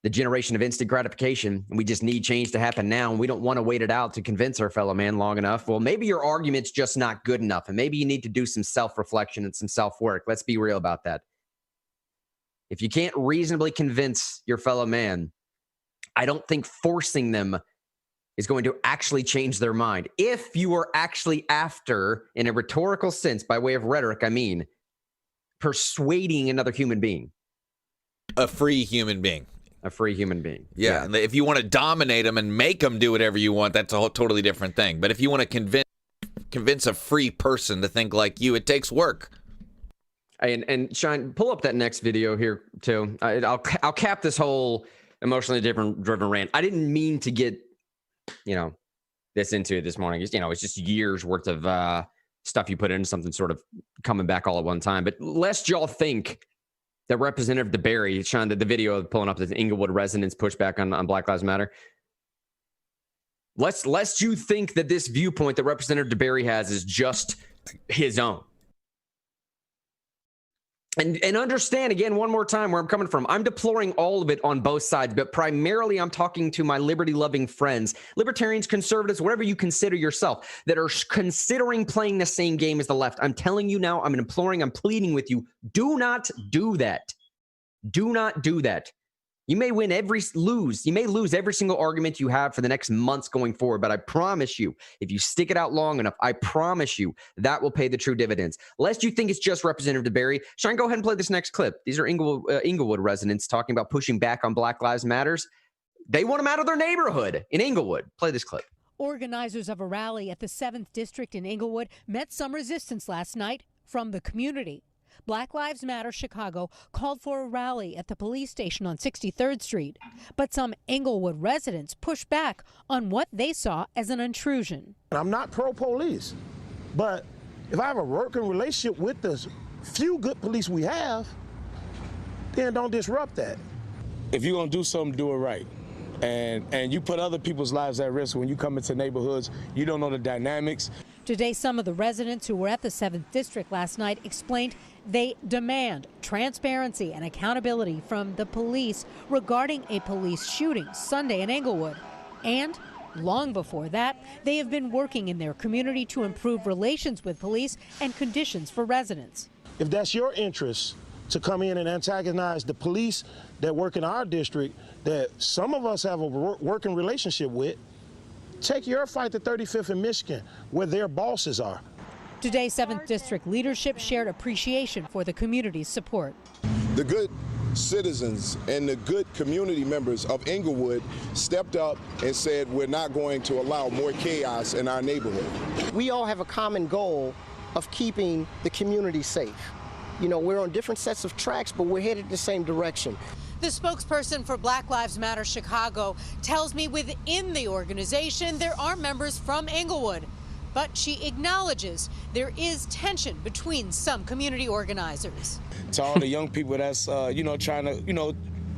the generation of instant gratification, and we just need change to happen now, and we don't want to wait it out to convince our fellow man long enough. Well, maybe your argument's just not good enough, and maybe you need to do some self-reflection and some self-work. Let's be real about that. If you can't reasonably convince your fellow man, I don't think forcing them is going to actually change their mind. If you are actually after, in a rhetorical sense, by way of rhetoric, I mean, persuading another human being. A free human being. A free human being. Yeah. If you want to dominate them and make them do whatever you want, that's a whole totally different thing. But if you want to convince a free person to think like you, it takes work. And Shine, pull up that next video here too. I'll cap this whole emotionally driven rant. I didn't mean to get, this into it this morning. It's just years worth of stuff you put into something sort of coming back all at one time. But lest y'all think that Representative DeBerry, Sean, the video pulling up the Inglewood residents pushback on Black Lives Matter. Lest you think that this viewpoint that Representative DeBerry has is just his own. And understand, again, one more time where I'm coming from. I'm deploring all of it on both sides, but primarily I'm talking to my liberty-loving friends, libertarians, conservatives, whatever you consider yourself, that are considering playing the same game as the left. I'm telling you now, I'm pleading with you, do not do that. Do not do that. You may lose every single argument you have for the next months going forward, but I promise you, if you stick it out long enough, I promise you that will pay the true dividends. Lest you think it's just Representative DeBerry, Sean, go ahead and play this next clip. These are Inglewood residents talking about pushing back on Black Lives Matters. They want them out of their neighborhood in Inglewood. Play this clip. Organizers of a rally at the 7th District in Inglewood met some resistance last night from the community. Black Lives Matter Chicago called for a rally at the police station on 63rd Street, but some Inglewood residents pushed back on what they saw as an intrusion. I'm not pro-police, but if I have a working relationship with the few good police we have, then don't disrupt that. If you're going to do something, do it right. And you put other people's lives at risk when you come into neighborhoods. You don't know the dynamics. Today, some of the residents who were at the 7th District last night explained they demand transparency and accountability from the police regarding a police shooting Sunday in Inglewood. And long before that, they have been working in their community to improve relations with police and conditions for residents. If that's your interest to come in and antagonize the police that work in our district, that some of us have a working relationship with, Take your fight to 35th in Michigan, where their bosses are. Today, 7th District leadership shared appreciation for the community's support. The good citizens and the good community members of Englewood stepped up and said, we're not going to allow more chaos in our neighborhood. We all have a common goal of keeping the community safe. You know, we're on different sets of tracks, but we're headed the same direction. The spokesperson for Black Lives Matter Chicago tells me within the organization there are members from Englewood, but she acknowledges there is tension between some community organizers. To all the young people that's, trying to,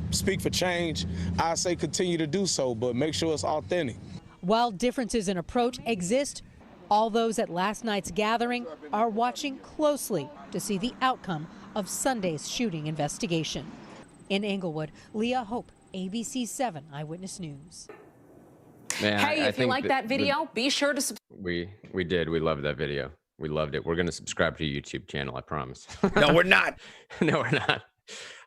speak for change, I say continue to do so, but make sure it's authentic. While differences in approach exist, all those at last night's gathering are watching closely to see the outcome of Sunday's shooting investigation. In Englewood, Leah Hope, ABC 7 Eyewitness News. Man, hey, if you like that video, be sure to subscribe. We did. We loved that video. We loved it. We're going to subscribe to your YouTube channel, I promise. No, we're not. No, we're not.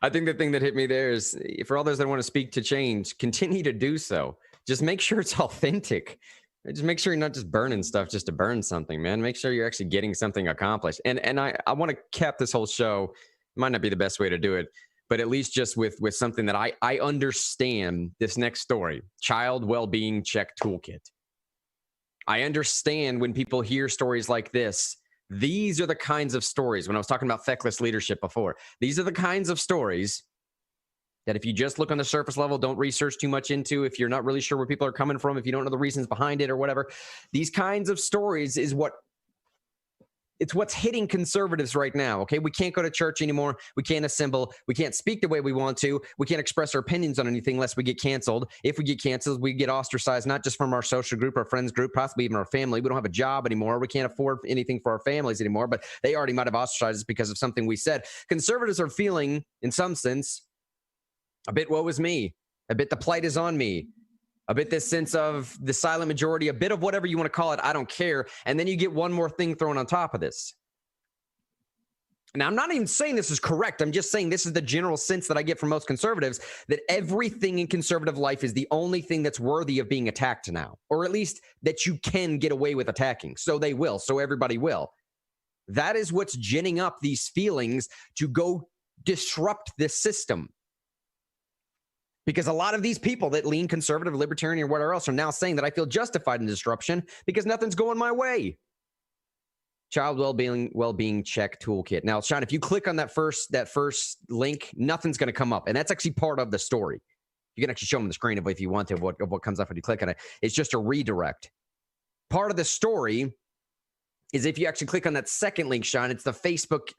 I think the thing that hit me there is, for all those that want to speak to change, continue to do so. Just make sure it's authentic. Just make sure you're not just burning stuff just to burn something, man. Make sure you're actually getting something accomplished. And I want to cap this whole show. Might not be the best way to do it, but at least just with something that I understand. This next story, child well-being check toolkit. I understand when people hear stories like this. These are the kinds of stories, when I was talking about feckless leadership before, these are the kinds of stories that if you just look on the surface level, don't research too much into, if you're not really sure where people are coming from, if you don't know the reasons behind it or whatever, these kinds of stories is what's hitting conservatives right now, okay? We can't go to church anymore. We can't assemble. We can't speak the way we want to. We can't express our opinions on anything lest we get canceled. If we get canceled, we get ostracized, not just from our social group, our friends group, possibly even our family. We don't have a job anymore. We can't afford anything for our families anymore, but they already might have ostracized us because of something we said. Conservatives are feeling, in some sense, a bit woe is me, a bit the plight is on me, a bit this sense of the silent majority, a bit of whatever you want to call it, I don't care. And then you get one more thing thrown on top of this. Now, I'm not even saying this is correct. I'm just saying this is the general sense that I get from most conservatives, that everything in conservative life is the only thing that's worthy of being attacked now, or at least that you can get away with attacking. So they will. So everybody will. That is what's ginning up these feelings to go disrupt this system. Because a lot of these people that lean conservative, libertarian, or whatever else are now saying that I feel justified in disruption because nothing's going my way. Child well-being check toolkit. Now, Sean, if you click on that first link, nothing's going to come up, and that's actually part of the story. You can actually show them the screen if you want to of what comes up when you click on it. It's just a redirect. Part of the story is if you actually click on that second link, Sean, it's the Facebook,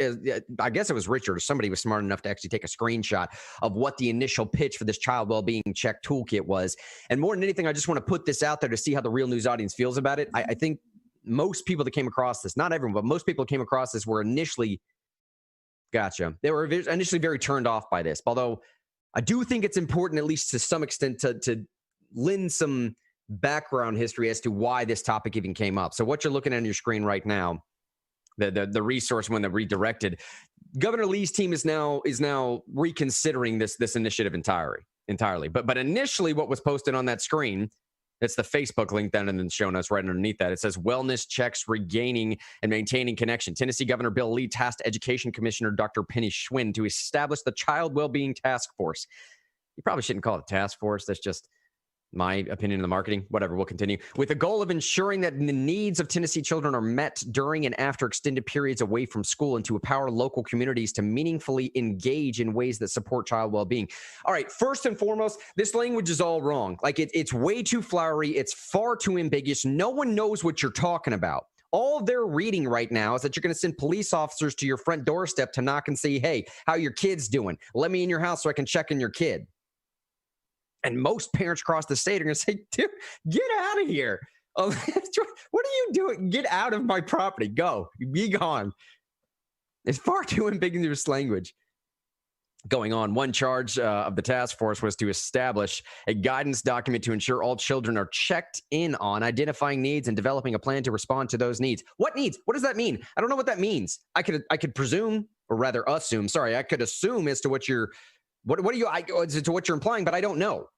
I guess it was Richard or somebody was smart enough to actually take a screenshot of what the initial pitch for this child well-being check toolkit was. And more than anything, I just want to put this out there to see how the Real News audience feels about it. I think most people that came across this, not everyone, but most people that came across this were initially, they were initially very turned off by this. Although I do think it's important, at least to some extent, to lend some background history as to why this topic even came up. So what you're looking at on your screen right now, the resource when they're redirected, Governor Lee's team is now reconsidering this initiative entirely. But initially what was posted on that screen, it's the Facebook link then and then show notes right underneath that. It says wellness checks regaining and maintaining connection. Tennessee Governor Bill Lee tasked Education Commissioner Dr. Penny Schwinn to establish the Child Wellbeing Task Force. You probably shouldn't call it a task force. That's just my opinion of the marketing. Whatever, we'll continue. With the goal of ensuring that the needs of Tennessee children are met during and after extended periods away from school and to empower local communities to meaningfully engage in ways that support child well-being. All right, first and foremost, this language is all wrong. Like it's way too flowery. It's far too ambiguous. No one knows what you're talking about. All they're reading right now is that you're going to send police officers to your front doorstep to knock and say, hey, how your kid's doing? Let me in your house so I can check on your kid. And most parents across the state are going to say, dude, get out of here. What are you doing? Get out of my property. Go. Be gone. It's far too ambiguous language going on. One charge of the task force was to establish a guidance document to ensure all children are checked in on identifying needs and developing a plan to respond to those needs. What needs? What does that mean? I don't know what that means. I could presume, or rather assume, I could assume as to what you're implying, but I don't know.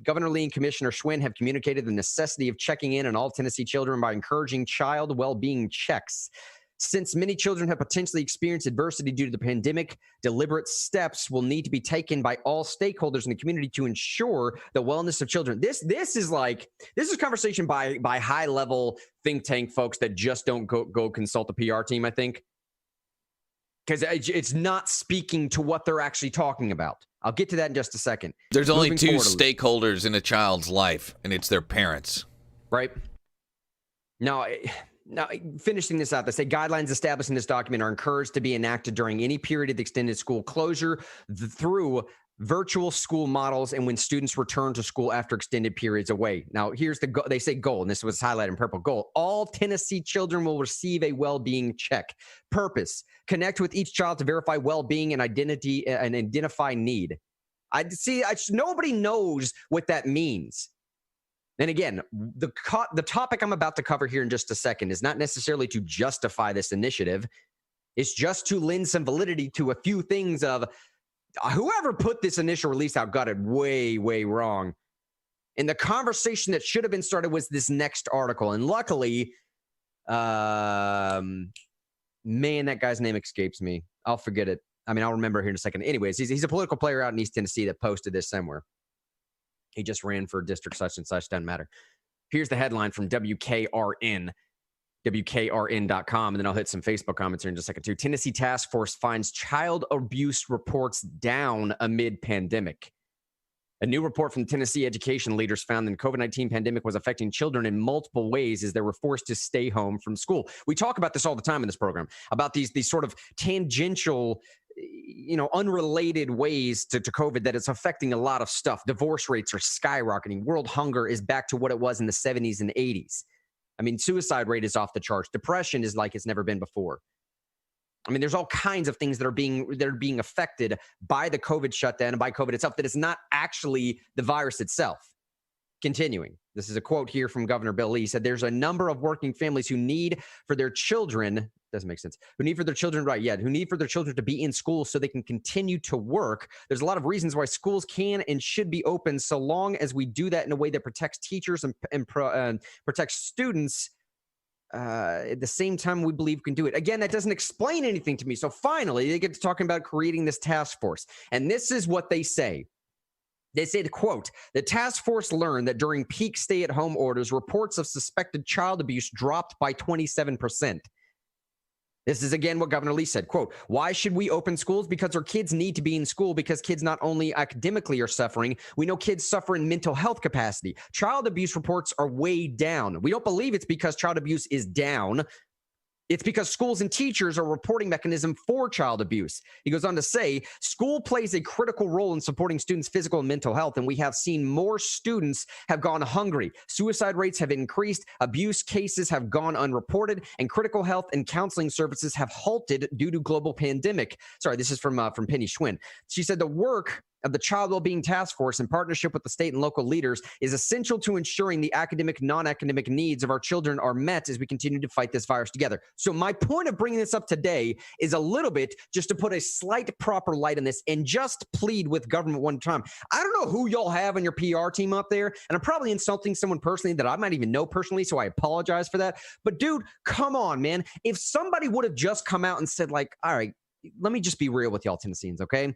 Governor Lee and Commissioner Schwinn have communicated the necessity of checking in on all Tennessee children by encouraging child well-being checks. Since many children have potentially experienced adversity due to the pandemic, deliberate steps will need to be taken by all stakeholders in the community to ensure the wellness of children. This is conversation by high-level think tank folks that just don't go consult the PR team, I think, because it's not speaking to what they're actually talking about. I'll get to that in just a second. There's only two stakeholders in a child's life, and it's their parents. Right. Now, finishing this out, they say guidelines established in this document are encouraged to be enacted during any period of extended school closure through virtual school models and when students return to school after extended periods away. Now, here's the they say goal, and this was highlighted in purple. Goal: all Tennessee children will receive a well-being check. Purpose: connect with each child to verify well-being and identity and identify need. Nobody knows what that means. And again, the topic I'm about to cover here in just a second is not necessarily to justify this initiative. It's just to lend some validity to a few things of whoever put this initial release out got it way, way wrong. And the conversation that should have been started was this next article. And luckily, man, that guy's name escapes me. I'll forget it. I mean, I'll remember here in a second. Anyways, he's a political player out in East Tennessee that posted this somewhere. He just ran for district such and such, doesn't matter. Here's the headline from WKRN, WKRN.com, and then I'll hit some Facebook comments here in just a second too. Tennessee task force finds child abuse reports down amid pandemic. A new report from Tennessee education leaders found that the COVID-19 pandemic was affecting children in multiple ways as they were forced to stay home from school. We talk about this all the time in this program, about these sort of tangential, unrelated ways to COVID that it's affecting a lot of stuff. Divorce rates are skyrocketing. World hunger is back to what it was in the 70s and 80s. I mean, suicide rate is off the charts. Depression is like it's never been before. I mean, there's all kinds of things that are being affected by the COVID shutdown and by COVID itself that is not actually the virus itself. Continuing, this is a quote here from Governor Bill Lee. He said, there's a number of working families who need for their children, doesn't make sense, who need for their children to be in school so they can continue to work. There's a lot of reasons why schools can and should be open so long as we do that in a way that protects teachers and protects students. At the same time, we believe we can do it. Again, that doesn't explain anything to me. So finally, they get to talking about creating this task force. And this is what they say. They say, quote, the task force learned that during peak stay-at-home orders, reports of suspected child abuse dropped by 27%. This is, again, what Governor Lee said, quote, why should we open schools? Because our kids need to be in school, because kids not only academically are suffering, we know kids suffer in mental health capacity. Child abuse reports are way down. We don't believe it's because child abuse is down. It's because schools and teachers are a reporting mechanism for child abuse. He goes on to say, school plays a critical role in supporting students' physical and mental health, and we have seen more students have gone hungry. Suicide rates have increased, abuse cases have gone unreported, and critical health and counseling services have halted due to global pandemic. Sorry, this is from Penny Schwinn. She said the work of the Child Wellbeing Task Force in partnership with the state and local leaders is essential to ensuring the academic, non-academic needs of our children are met as we continue to fight this virus together. So my point of bringing this up today is a little bit just to put a slight proper light on this and just plead with government one time. I don't know who y'all have on your PR team up there, and I'm probably insulting someone personally that I might even know personally, so I apologize for that. But dude, come on, man. If somebody would have just come out and said like, all right, let me just be real with y'all Tennesseans, okay?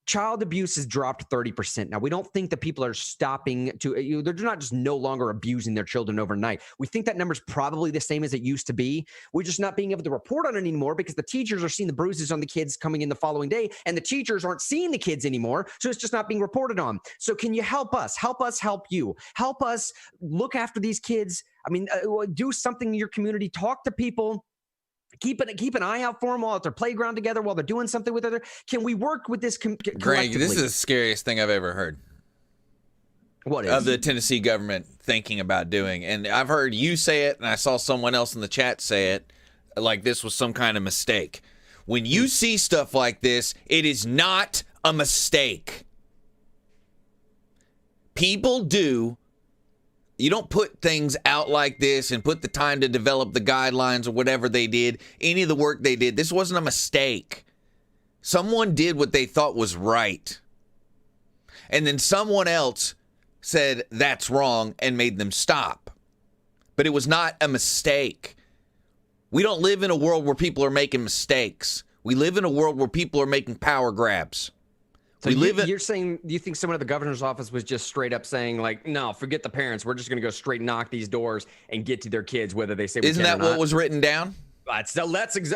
Child abuse has dropped 30%. Now, we don't think that people are stopping to, they're not just no longer abusing their children overnight. We think that number's probably the same as it used to be. We're just not being able to report on it anymore because the teachers are seeing the bruises on the kids coming in the following day, and the teachers aren't seeing the kids anymore, so it's just not being reported on. So can you help us? Help us help you. Help us look after these kids. I mean, do something in your community. Talk to people. Keep an eye out for them while at their playground together, while they're doing something with other. Can we work with this Greg, this is the scariest thing I've ever heard. What is? Of the Tennessee government thinking about doing. And I've heard you say it, and I saw someone else in the chat say it, like this was some kind of mistake. When you see stuff like this, it is not a mistake. People do. You don't put things out like this and put the time to develop the guidelines or whatever they did, any of the work they did. This wasn't a mistake. Someone did what they thought was right. And then someone else said that's wrong and made them stop. But it was not a mistake. We don't live in a world where people are making mistakes. We live in a world where people are making power grabs. So you're saying, do you think someone at the governor's office was just straight up saying, like, no, forget the parents. We're just going to go straight knock these doors and get to their kids, whether they say we Isn't can or that not? what was written down? I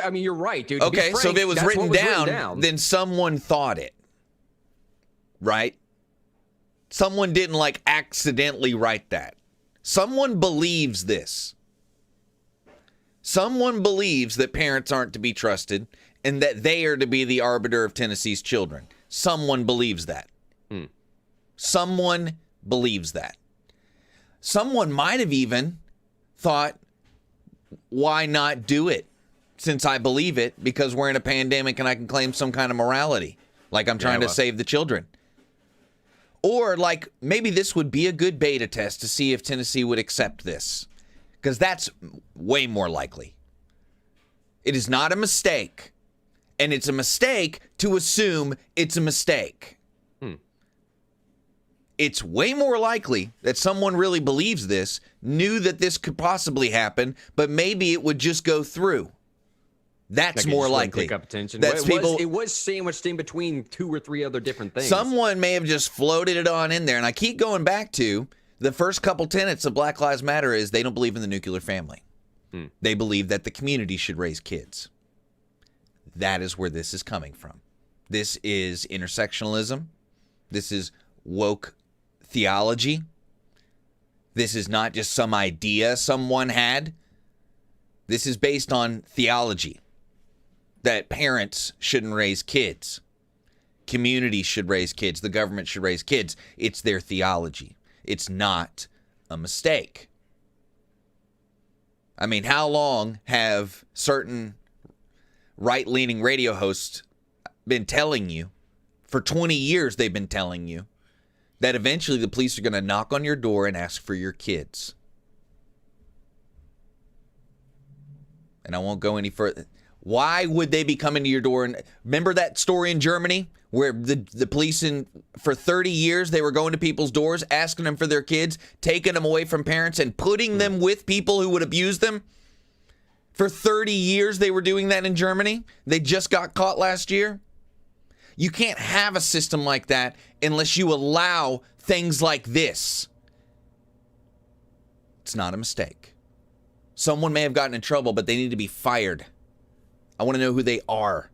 mean, you're right, dude. Okay, so if it was written down, then someone thought it, right? Someone didn't, like, accidentally write that. Someone believes this. Someone believes that parents aren't to be trusted and that they are to be the arbiter of Tennessee's children. Someone believes that. Someone believes that. Someone might have even thought, why not do it? Since I believe it, because we're in a pandemic and I can claim some kind of morality. Like I'm trying to save the children. Or like maybe this would be a good beta test to see if Tennessee would accept this. Because that's way more likely. It is not a mistake. And it's a mistake to assume it's a mistake. It's way more likely that someone really believes this, knew that this could possibly happen, but maybe it would just go through. That's more likely. Pick up attention. That's It was sandwiched in between 2 or 3 other different things. Someone may have just floated it on in there. And I keep going back to the first couple tenets of Black Lives Matter is they don't believe in the nuclear family. They believe that the community should raise kids. That is where this is coming from. This is intersectionalism. This is woke theology. This is not just some idea someone had. This is based on theology that parents shouldn't raise kids. Communities should raise kids. The government should raise kids. It's their theology. It's not a mistake. I mean, how long have certain right-leaning radio hosts been telling you? For 20 years, they've been telling you that eventually the police are going to knock on your door and ask for your kids. And I won't go any further. Why would they be coming to your door? And remember that story in Germany where the police for 30 years, they were going to people's doors, asking them for their kids, taking them away from parents and putting them with people who would abuse them? For 30 years, they were doing that in Germany. They just got caught last year. You can't have a system like that unless you allow things like this. It's not a mistake. Someone may have gotten in trouble, but they need to be fired. I want to know who they are.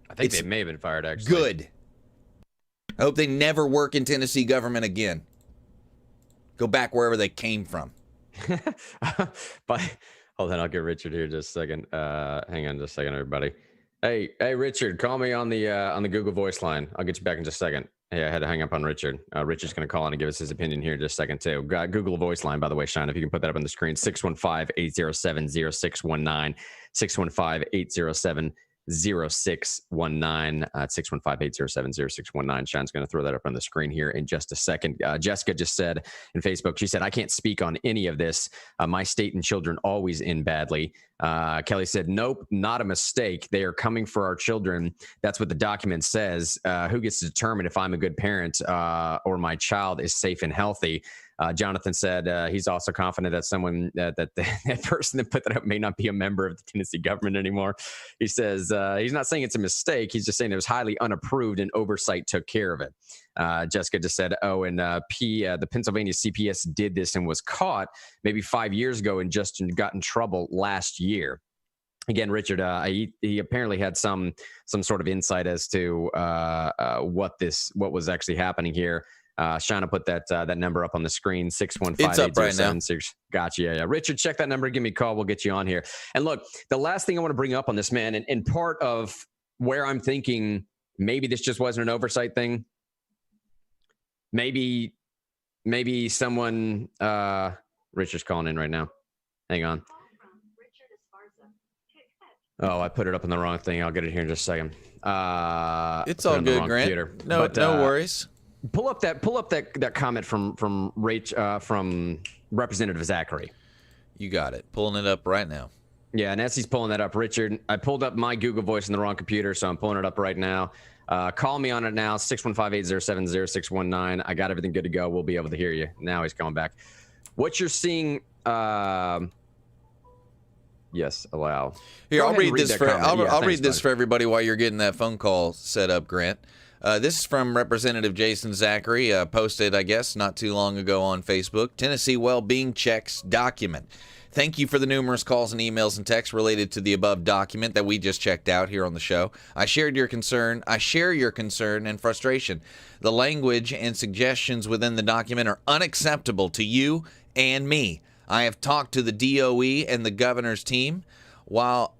I think they may have been fired, actually. Good. I hope they never work in Tennessee government again. Go back wherever they came from. But hold on, I'll get Richard here just a second. Hang on just a second, everybody. Hey, Richard, call me on the Google Voice line. I'll get you back in just a second. Hey, I had to hang up on Richard. Richard's going to call in and give us his opinion here in just a second, too. Google Voice line, by the way, Sean, if you can put that up on the screen, 615-807-0619, 615-807-0619, 615-807-0619. Sean's going to throw that up on the screen here in just a second. Jessica just said in Facebook, she said, I can't speak on any of this. My state and children always end badly. Kelly said, nope, not a mistake. They are coming for our children. That's what the document says. Who gets to determine if I'm a good parent or my child is safe and healthy? Jonathan said he's also confident that someone that person that put that up may not be a member of the Tennessee government anymore. He says he's not saying it's a mistake. He's just saying it was highly unapproved and oversight took care of it. Jessica just said, the Pennsylvania CPS did this and was caught maybe 5 years ago and just got in trouble last year. Again, Richard, he apparently had some sort of insight as to what was actually happening here. Shauna put that number up on the screen, 615. It's up right now. Gotcha. Yeah. Richard, check that number. Give me a call. We'll get you on here. And look, the last thing I want to bring up on this, man, and part of where I'm thinking maybe this just wasn't an oversight thing. Maybe someone, Richard's calling in right now. Hang on. Oh, I put it up on the wrong thing. I'll get it here in just a second. It's all good, Grant. Computer. No worries. Pull up that comment from Representative Zachary. You got it. Pulling it up right now. Yeah, and as he's pulling that up, Richard, I pulled up my Google Voice in the wrong computer, so I'm pulling it up right now. Call me on it now, 615-807-0619. I got everything good to go. We'll be able to hear you. Now he's coming back. What you're seeing, yes, allow. Here, I'll read this for I'll read this for everybody while you're getting that phone call set up, Grant. This is from Representative Jason Zachary, posted, I guess, not too long ago on Facebook. Tennessee well-being checks document. Thank you for the numerous calls and emails and texts related to the above document that we just checked out here on the show. I share your concern and frustration. The language and suggestions within the document are unacceptable to you and me. I have talked to the DOE and the governor's team. While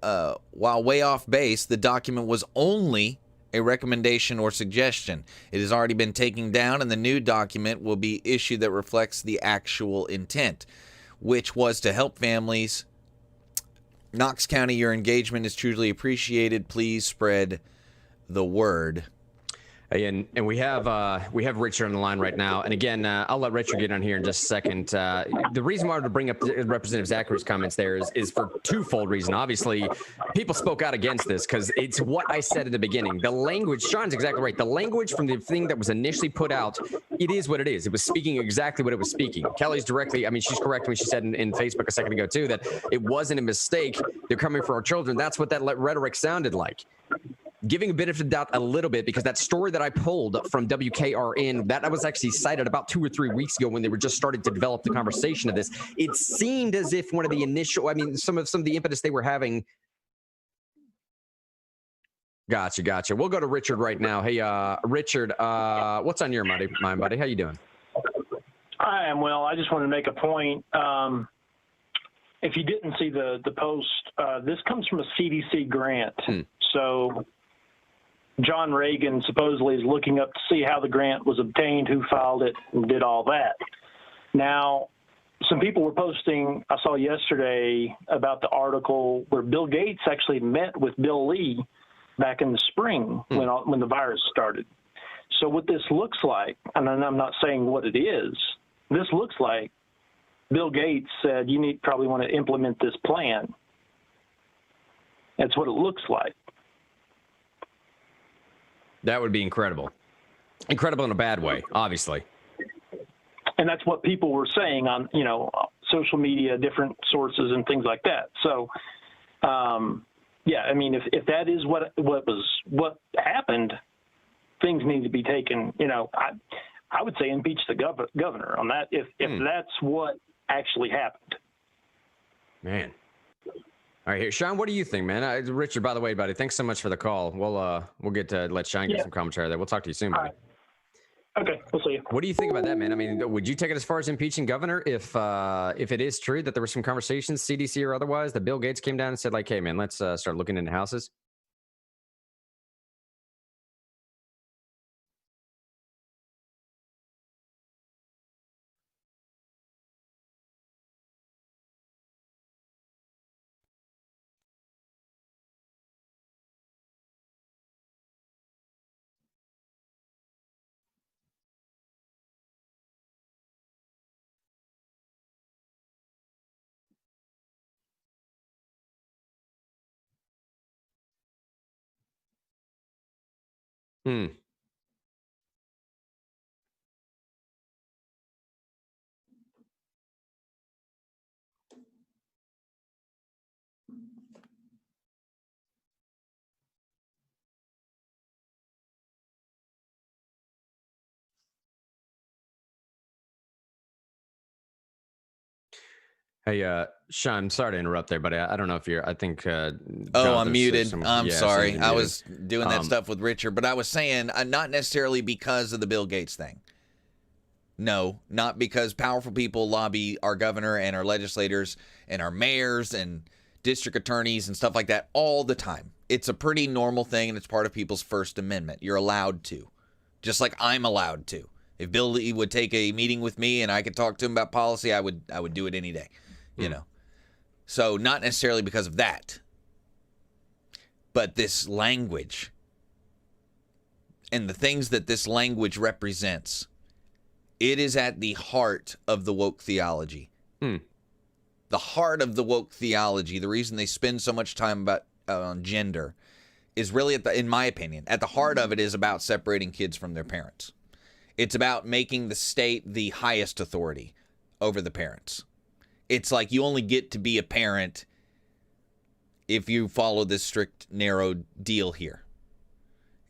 way off base, the document was only a recommendation or suggestion. It has already been taken down, and the new document will be issued that reflects the actual intent, which was to help families. Knox County, your engagement is truly appreciated. Please spread the word. And we have Richard on the line right now. And again, I'll let Richard get on here in just a second. The reason why I wanted to bring up Representative Zachary's comments there is for twofold reason. Obviously, people spoke out against this because it's what I said at the beginning. The language, Sean's exactly right. The language from the thing that was initially put out, it is what it is. It was speaking exactly what it was speaking. Kelly's directly, I mean, she's correct when she said in Facebook a second ago, too, that it wasn't a mistake. They're coming for our children. That's what that rhetoric sounded like. Giving a bit of the doubt a little bit, because that story that I pulled from WKRN, that was actually cited about 2 or 3 weeks ago when they were just starting to develop the conversation of this. It seemed as if one of the initial, I mean, some of the impetus they were having. Gotcha. We'll go to Richard right now. Hey, Richard, what's on your mind, buddy? How you doing? I am well. I just want to make a point. If you didn't see the post, this comes from a CDC grant. So John Reagan supposedly is looking up to see how the grant was obtained, who filed it, and did all that. Now, some people were posting, I saw yesterday, about the article where Bill Gates actually met with Bill Lee back in the spring when the virus started. So what this looks like, and I'm not saying what it is, this looks like Bill Gates said, you probably want to implement this plan. That's what it looks like. That would be incredible. Incredible in a bad way, obviously. And that's what people were saying on, social media, different sources and things like that. So, yeah, I mean, if that is what happened, things need to be taken, I would say impeach the governor on that if that's what actually happened. Man. All right, here, Sean, what do you think, man? Richard, by the way, buddy, thanks so much for the call. We'll get to let Sean get some commentary there. We'll talk to you soon, buddy. Okay, we'll see you. What do you think about that, man? I mean, would you take it as far as impeaching governor if it is true that there were some conversations, CDC or otherwise, that Bill Gates came down and said, like, hey, man, let's start looking into houses? Hey, Sean, sorry to interrupt there, but I don't know if I think. I'm muted. I'm sorry. I was doing that stuff with Richard, but I was saying not necessarily because of the Bill Gates thing. No, not because powerful people lobby our governor and our legislators and our mayors and district attorneys and stuff like that all the time. It's a pretty normal thing, and it's part of people's First Amendment. You're allowed to, just like I'm allowed to. If Bill Lee would take a meeting with me and I could talk to him about policy, I would do it any day. So not necessarily because of that, but this language and the things that this language represents, it is at the heart of the woke theology. The heart of the woke theology, the reason they spend so much time about on gender, is really, in my opinion, at the heart of it is about separating kids from their parents. It's about making the state the highest authority over the parents. It's like you only get to be a parent if you follow this strict, narrow deal here.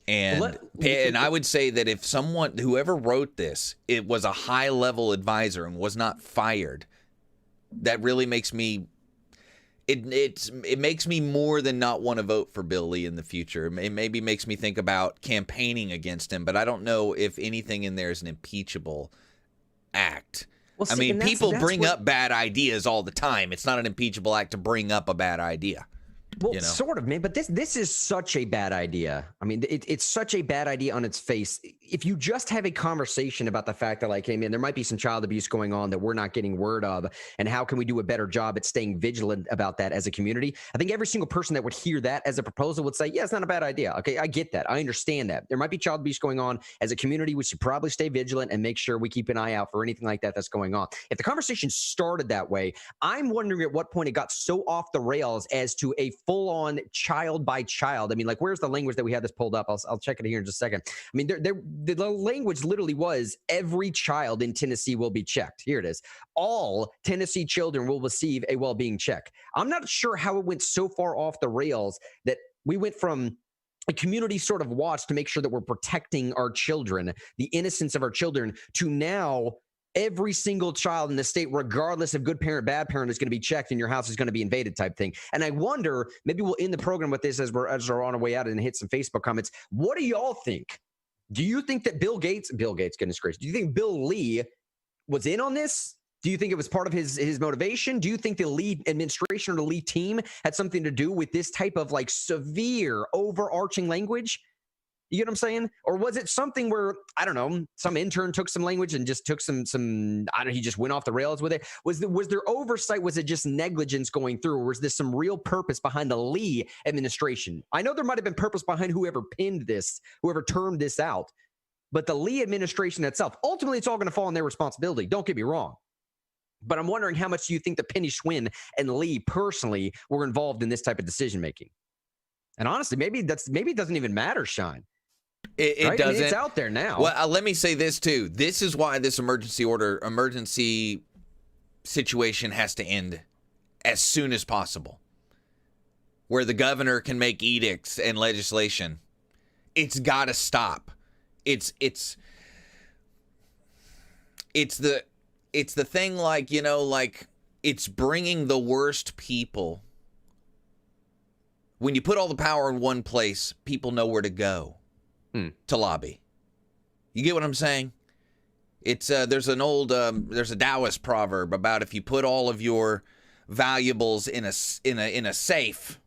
And I would say that if whoever wrote this, it was a high-level advisor and was not fired, that really makes me, it makes me more than not want to vote for Bill Lee in the future. It maybe makes me think about campaigning against him, but I don't know if anything in there is an impeachable act. Well, see, people bring up bad ideas all the time. It's not an impeachable act to bring up a bad idea. Well, sort of, man, but this is such a bad idea. I mean, it's such a bad idea on its face. If you just have a conversation about the fact that, like, hey, man, there might be some child abuse going on that we're not getting word of, and how can we do a better job at staying vigilant about that as a community? I think every single person that would hear that as a proposal would say, yeah, it's not a bad idea. Okay, I get that. I understand that. There might be child abuse going on. As a community, we should probably stay vigilant and make sure we keep an eye out for anything like that that's going on. If the conversation started that way, I'm wondering at what point it got so off the rails as to a full-on child by child. I mean, like, where's the language that we have this pulled up? I'll check it here in just a second. I mean, the language literally was every child in Tennessee will be checked. Here it is. All Tennessee children will receive a well-being check. I'm not sure how it went so far off the rails that we went from a community sort of watch to make sure that we're protecting our children, the innocence of our children, to now every single child in the state, regardless of good parent, bad parent, is going to be checked and your house is going to be invaded type thing. And I wonder, maybe we'll end the program with this as we're on our way out and hit some Facebook comments. What do y'all think? Do you think that Bill Gates, goodness gracious, do you think Bill Lee was in on this? Do you think it was part of his motivation? Do you think the Lee administration or the Lee team had something to do with this type of like severe overarching language? You get what I'm saying? Or was it something where, I don't know, some intern took some language and just took some I don't know, he just went off the rails with it? Was there oversight? Was it just negligence going through? Or was there some real purpose behind the Lee administration? I know there might have been purpose behind whoever pinned this, whoever termed this out. But the Lee administration itself, ultimately, it's all going to fall on their responsibility. Don't get me wrong. But I'm wondering, how much do you think that Penny Schwinn and Lee personally were involved in this type of decision-making? And honestly, maybe it doesn't even matter, Shine. It right? doesn't. I mean, it's out there now. Well, let me say this too. This is why this emergency situation has to end as soon as possible. Where the governor can make edicts and legislation. It's got to stop. It's the thing, like, you know, like, it's bringing the worst people. When you put all the power in one place, people know where to go to lobby. You get what I'm saying? It's there's a Taoist proverb about if you put all of your valuables in a safe,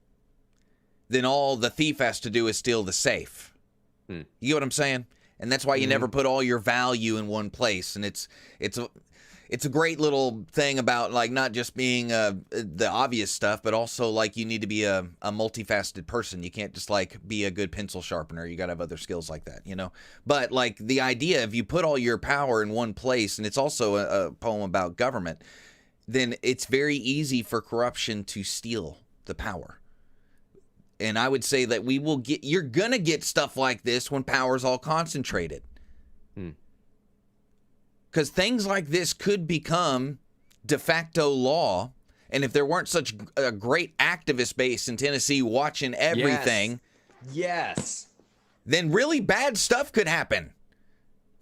then all the thief has to do is steal the safe. You get what I'm saying? And that's why you never put all your value in one place. And it's a great little thing about, like, not just being the obvious stuff, but also, like, you need to be a multifaceted person. You can't just, like, be a good pencil sharpener. You got to have other skills like that, you know? But, like, the idea, if you put all your power in one place, and it's also a poem about government, then it's very easy for corruption to steal the power. And I would say that you're going to get stuff like this when power's all concentrated. Because things like this could become de facto law. And if there weren't such a great activist base in Tennessee watching everything, yes, then really bad stuff could happen.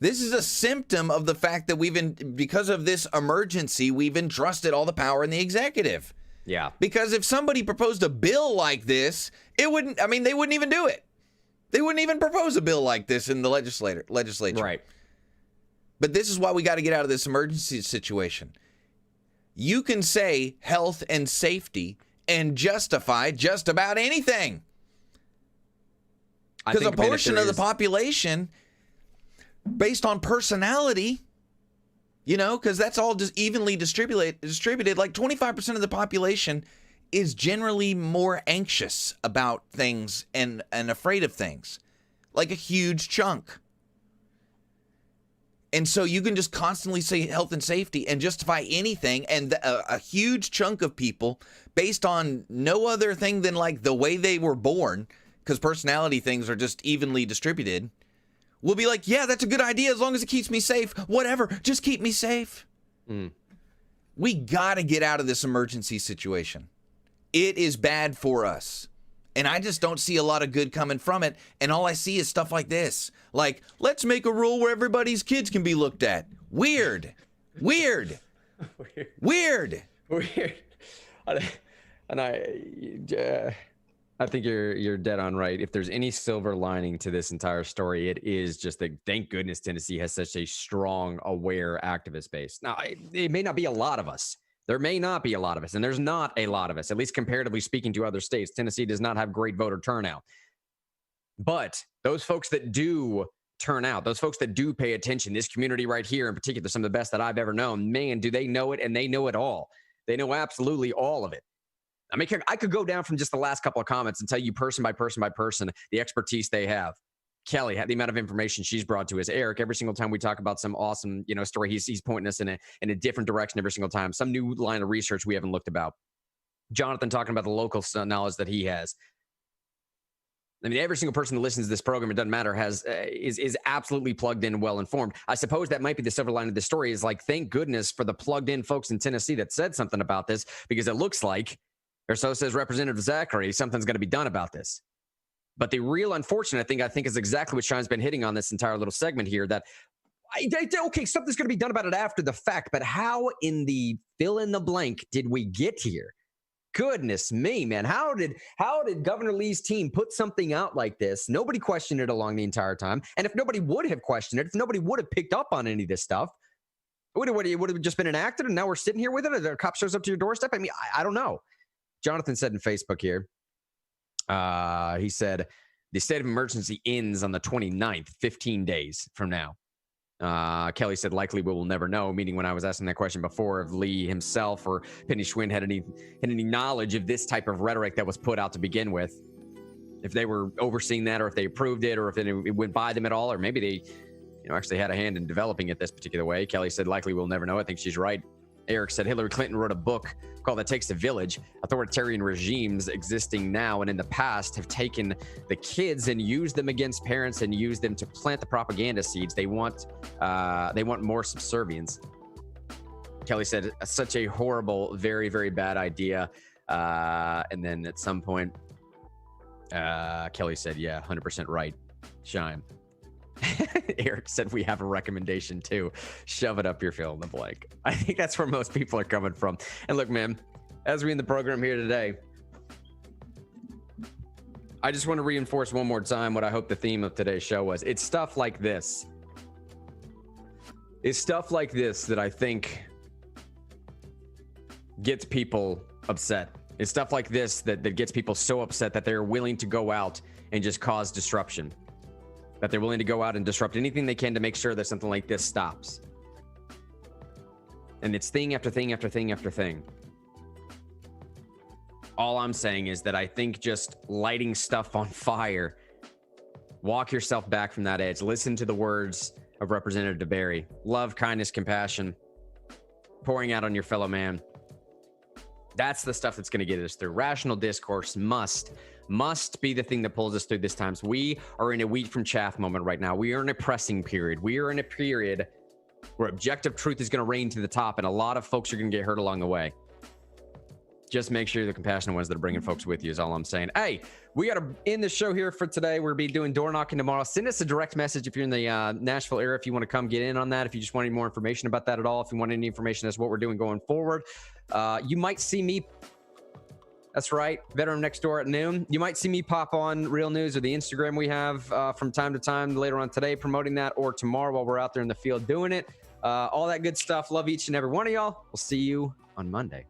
This is a symptom of the fact that because of this emergency, we've entrusted all the power in the executive. Yeah. Because if somebody proposed a bill like this, they wouldn't even do it. They wouldn't even propose a bill like this in the legislature. Right. But this is why we got to get out of this emergency situation. You can say health and safety and justify just about anything. Because a portion of the population, based on personality, you know, because that's all just evenly distributed, like 25% of the population is generally more anxious about things and afraid of things. Like a huge chunk. And so you can just constantly say health and safety and justify anything. And a huge chunk of people, based on no other thing than like the way they were born, because personality things are just evenly distributed, will be like, yeah, that's a good idea as long as it keeps me safe. Whatever, just keep me safe. We got to get out of this emergency situation. It is bad for us. And I just don't see a lot of good coming from it. And all I see is stuff like this. Like, let's make a rule where everybody's kids can be looked at. Weird. Weird. Weird. Weird. And I think you're dead on right. If there's any silver lining to this entire story, it is just that thank goodness Tennessee has such a strong, aware activist base. Now, it may not be a lot of us. There may not be a lot of us, and there's not a lot of us, at least comparatively speaking to other states. Tennessee does not have great voter turnout. But those folks that do turn out, those folks that do pay attention, this community right here in particular, some of the best that I've ever known, man, do they know it, and they know it all. They know absolutely all of it. I mean, I could go down from just the last couple of comments and tell you person by person by person the expertise they have. Kelly, the amount of information she's brought to us. Eric, every single time we talk about some awesome, story, he's pointing us in a different direction every single time. Some new line of research we haven't looked about. Jonathan talking about the local knowledge that he has. I mean, every single person that listens to this program, it doesn't matter, is absolutely plugged in and well informed. I suppose that might be the silver line of the story is like, thank goodness for the plugged in folks in Tennessee that said something about this, because it looks like, or so says Representative Zachary, something's going to be done about this. But the real unfortunate thing, I think, is exactly what Sean's been hitting on this entire little segment here, that, okay, something's going to be done about it after the fact, but how in the fill in the blank did we get here? Goodness me, man. How did Governor Lee's team put something out like this? Nobody questioned it along the entire time. And if nobody would have questioned it, if nobody would have picked up on any of this stuff, it would have just been enacted, and now we're sitting here with it, or the cop shows up to your doorstep? I mean, I don't know. Jonathan said in Facebook here, he said, the state of emergency ends on the 29th, 15 days from now. Kelly said, likely we will never know, meaning when I was asking that question before, if Lee himself or Penny Schwinn had any knowledge of this type of rhetoric that was put out to begin with, if they were overseeing that, or if they approved it, or if it went by them at all, or maybe they actually had a hand in developing it this particular way. Kelly said, likely we'll never know. I think she's right. Eric said Hillary Clinton wrote a book called It Takes a Village. Authoritarian regimes existing now and in the past have taken the kids and used them against parents and used them to plant the propaganda seeds. They want more subservience. Kelly said, such a horrible, very, very bad idea. And then at some point, Kelly said, yeah, 100% right. Shine. Eric said we have a recommendation too. Shove it up your fill in the blank. I think that's where most people are coming from. And look, man, as we end the program here today, I just want to reinforce one more time what I hope the theme of today's show was. It's stuff like this. It's stuff like this that I think gets people upset. It's stuff like this that gets people so upset that they're willing to go out and just cause disruption. That they're willing to go out and disrupt anything they can to make sure that something like this stops. And it's thing after thing after thing after thing. All I'm saying is that I think just lighting stuff on fire, walk yourself back from that edge. Listen to the words of Representative DeBerry. Love, kindness, compassion, pouring out on your fellow man. That's the stuff that's going to get us through. Rational discourse must be the thing that pulls us through this times. We are in a wheat from chaff moment right now. We are in a pressing period. We are in a period where objective truth is going to reign to the top, and a lot of folks are going to get hurt along the way. Just make sure you're the compassionate ones that are bringing folks with you is all I'm saying. Hey, we got to end the show here for today. We'll be doing door knocking tomorrow. Send us a direct message if you're in the Nashville area, if you want to come get in on that, if you just want any more information about that at all, if you want any information as to what we're doing going forward. You might see me. That's right. Veteran Next Door at noon. You might see me pop on Real News or the Instagram we have from time to time later on today promoting that, or tomorrow while we're out there in the field doing it. All that good stuff. Love each and every one of y'all. We'll see you on Monday.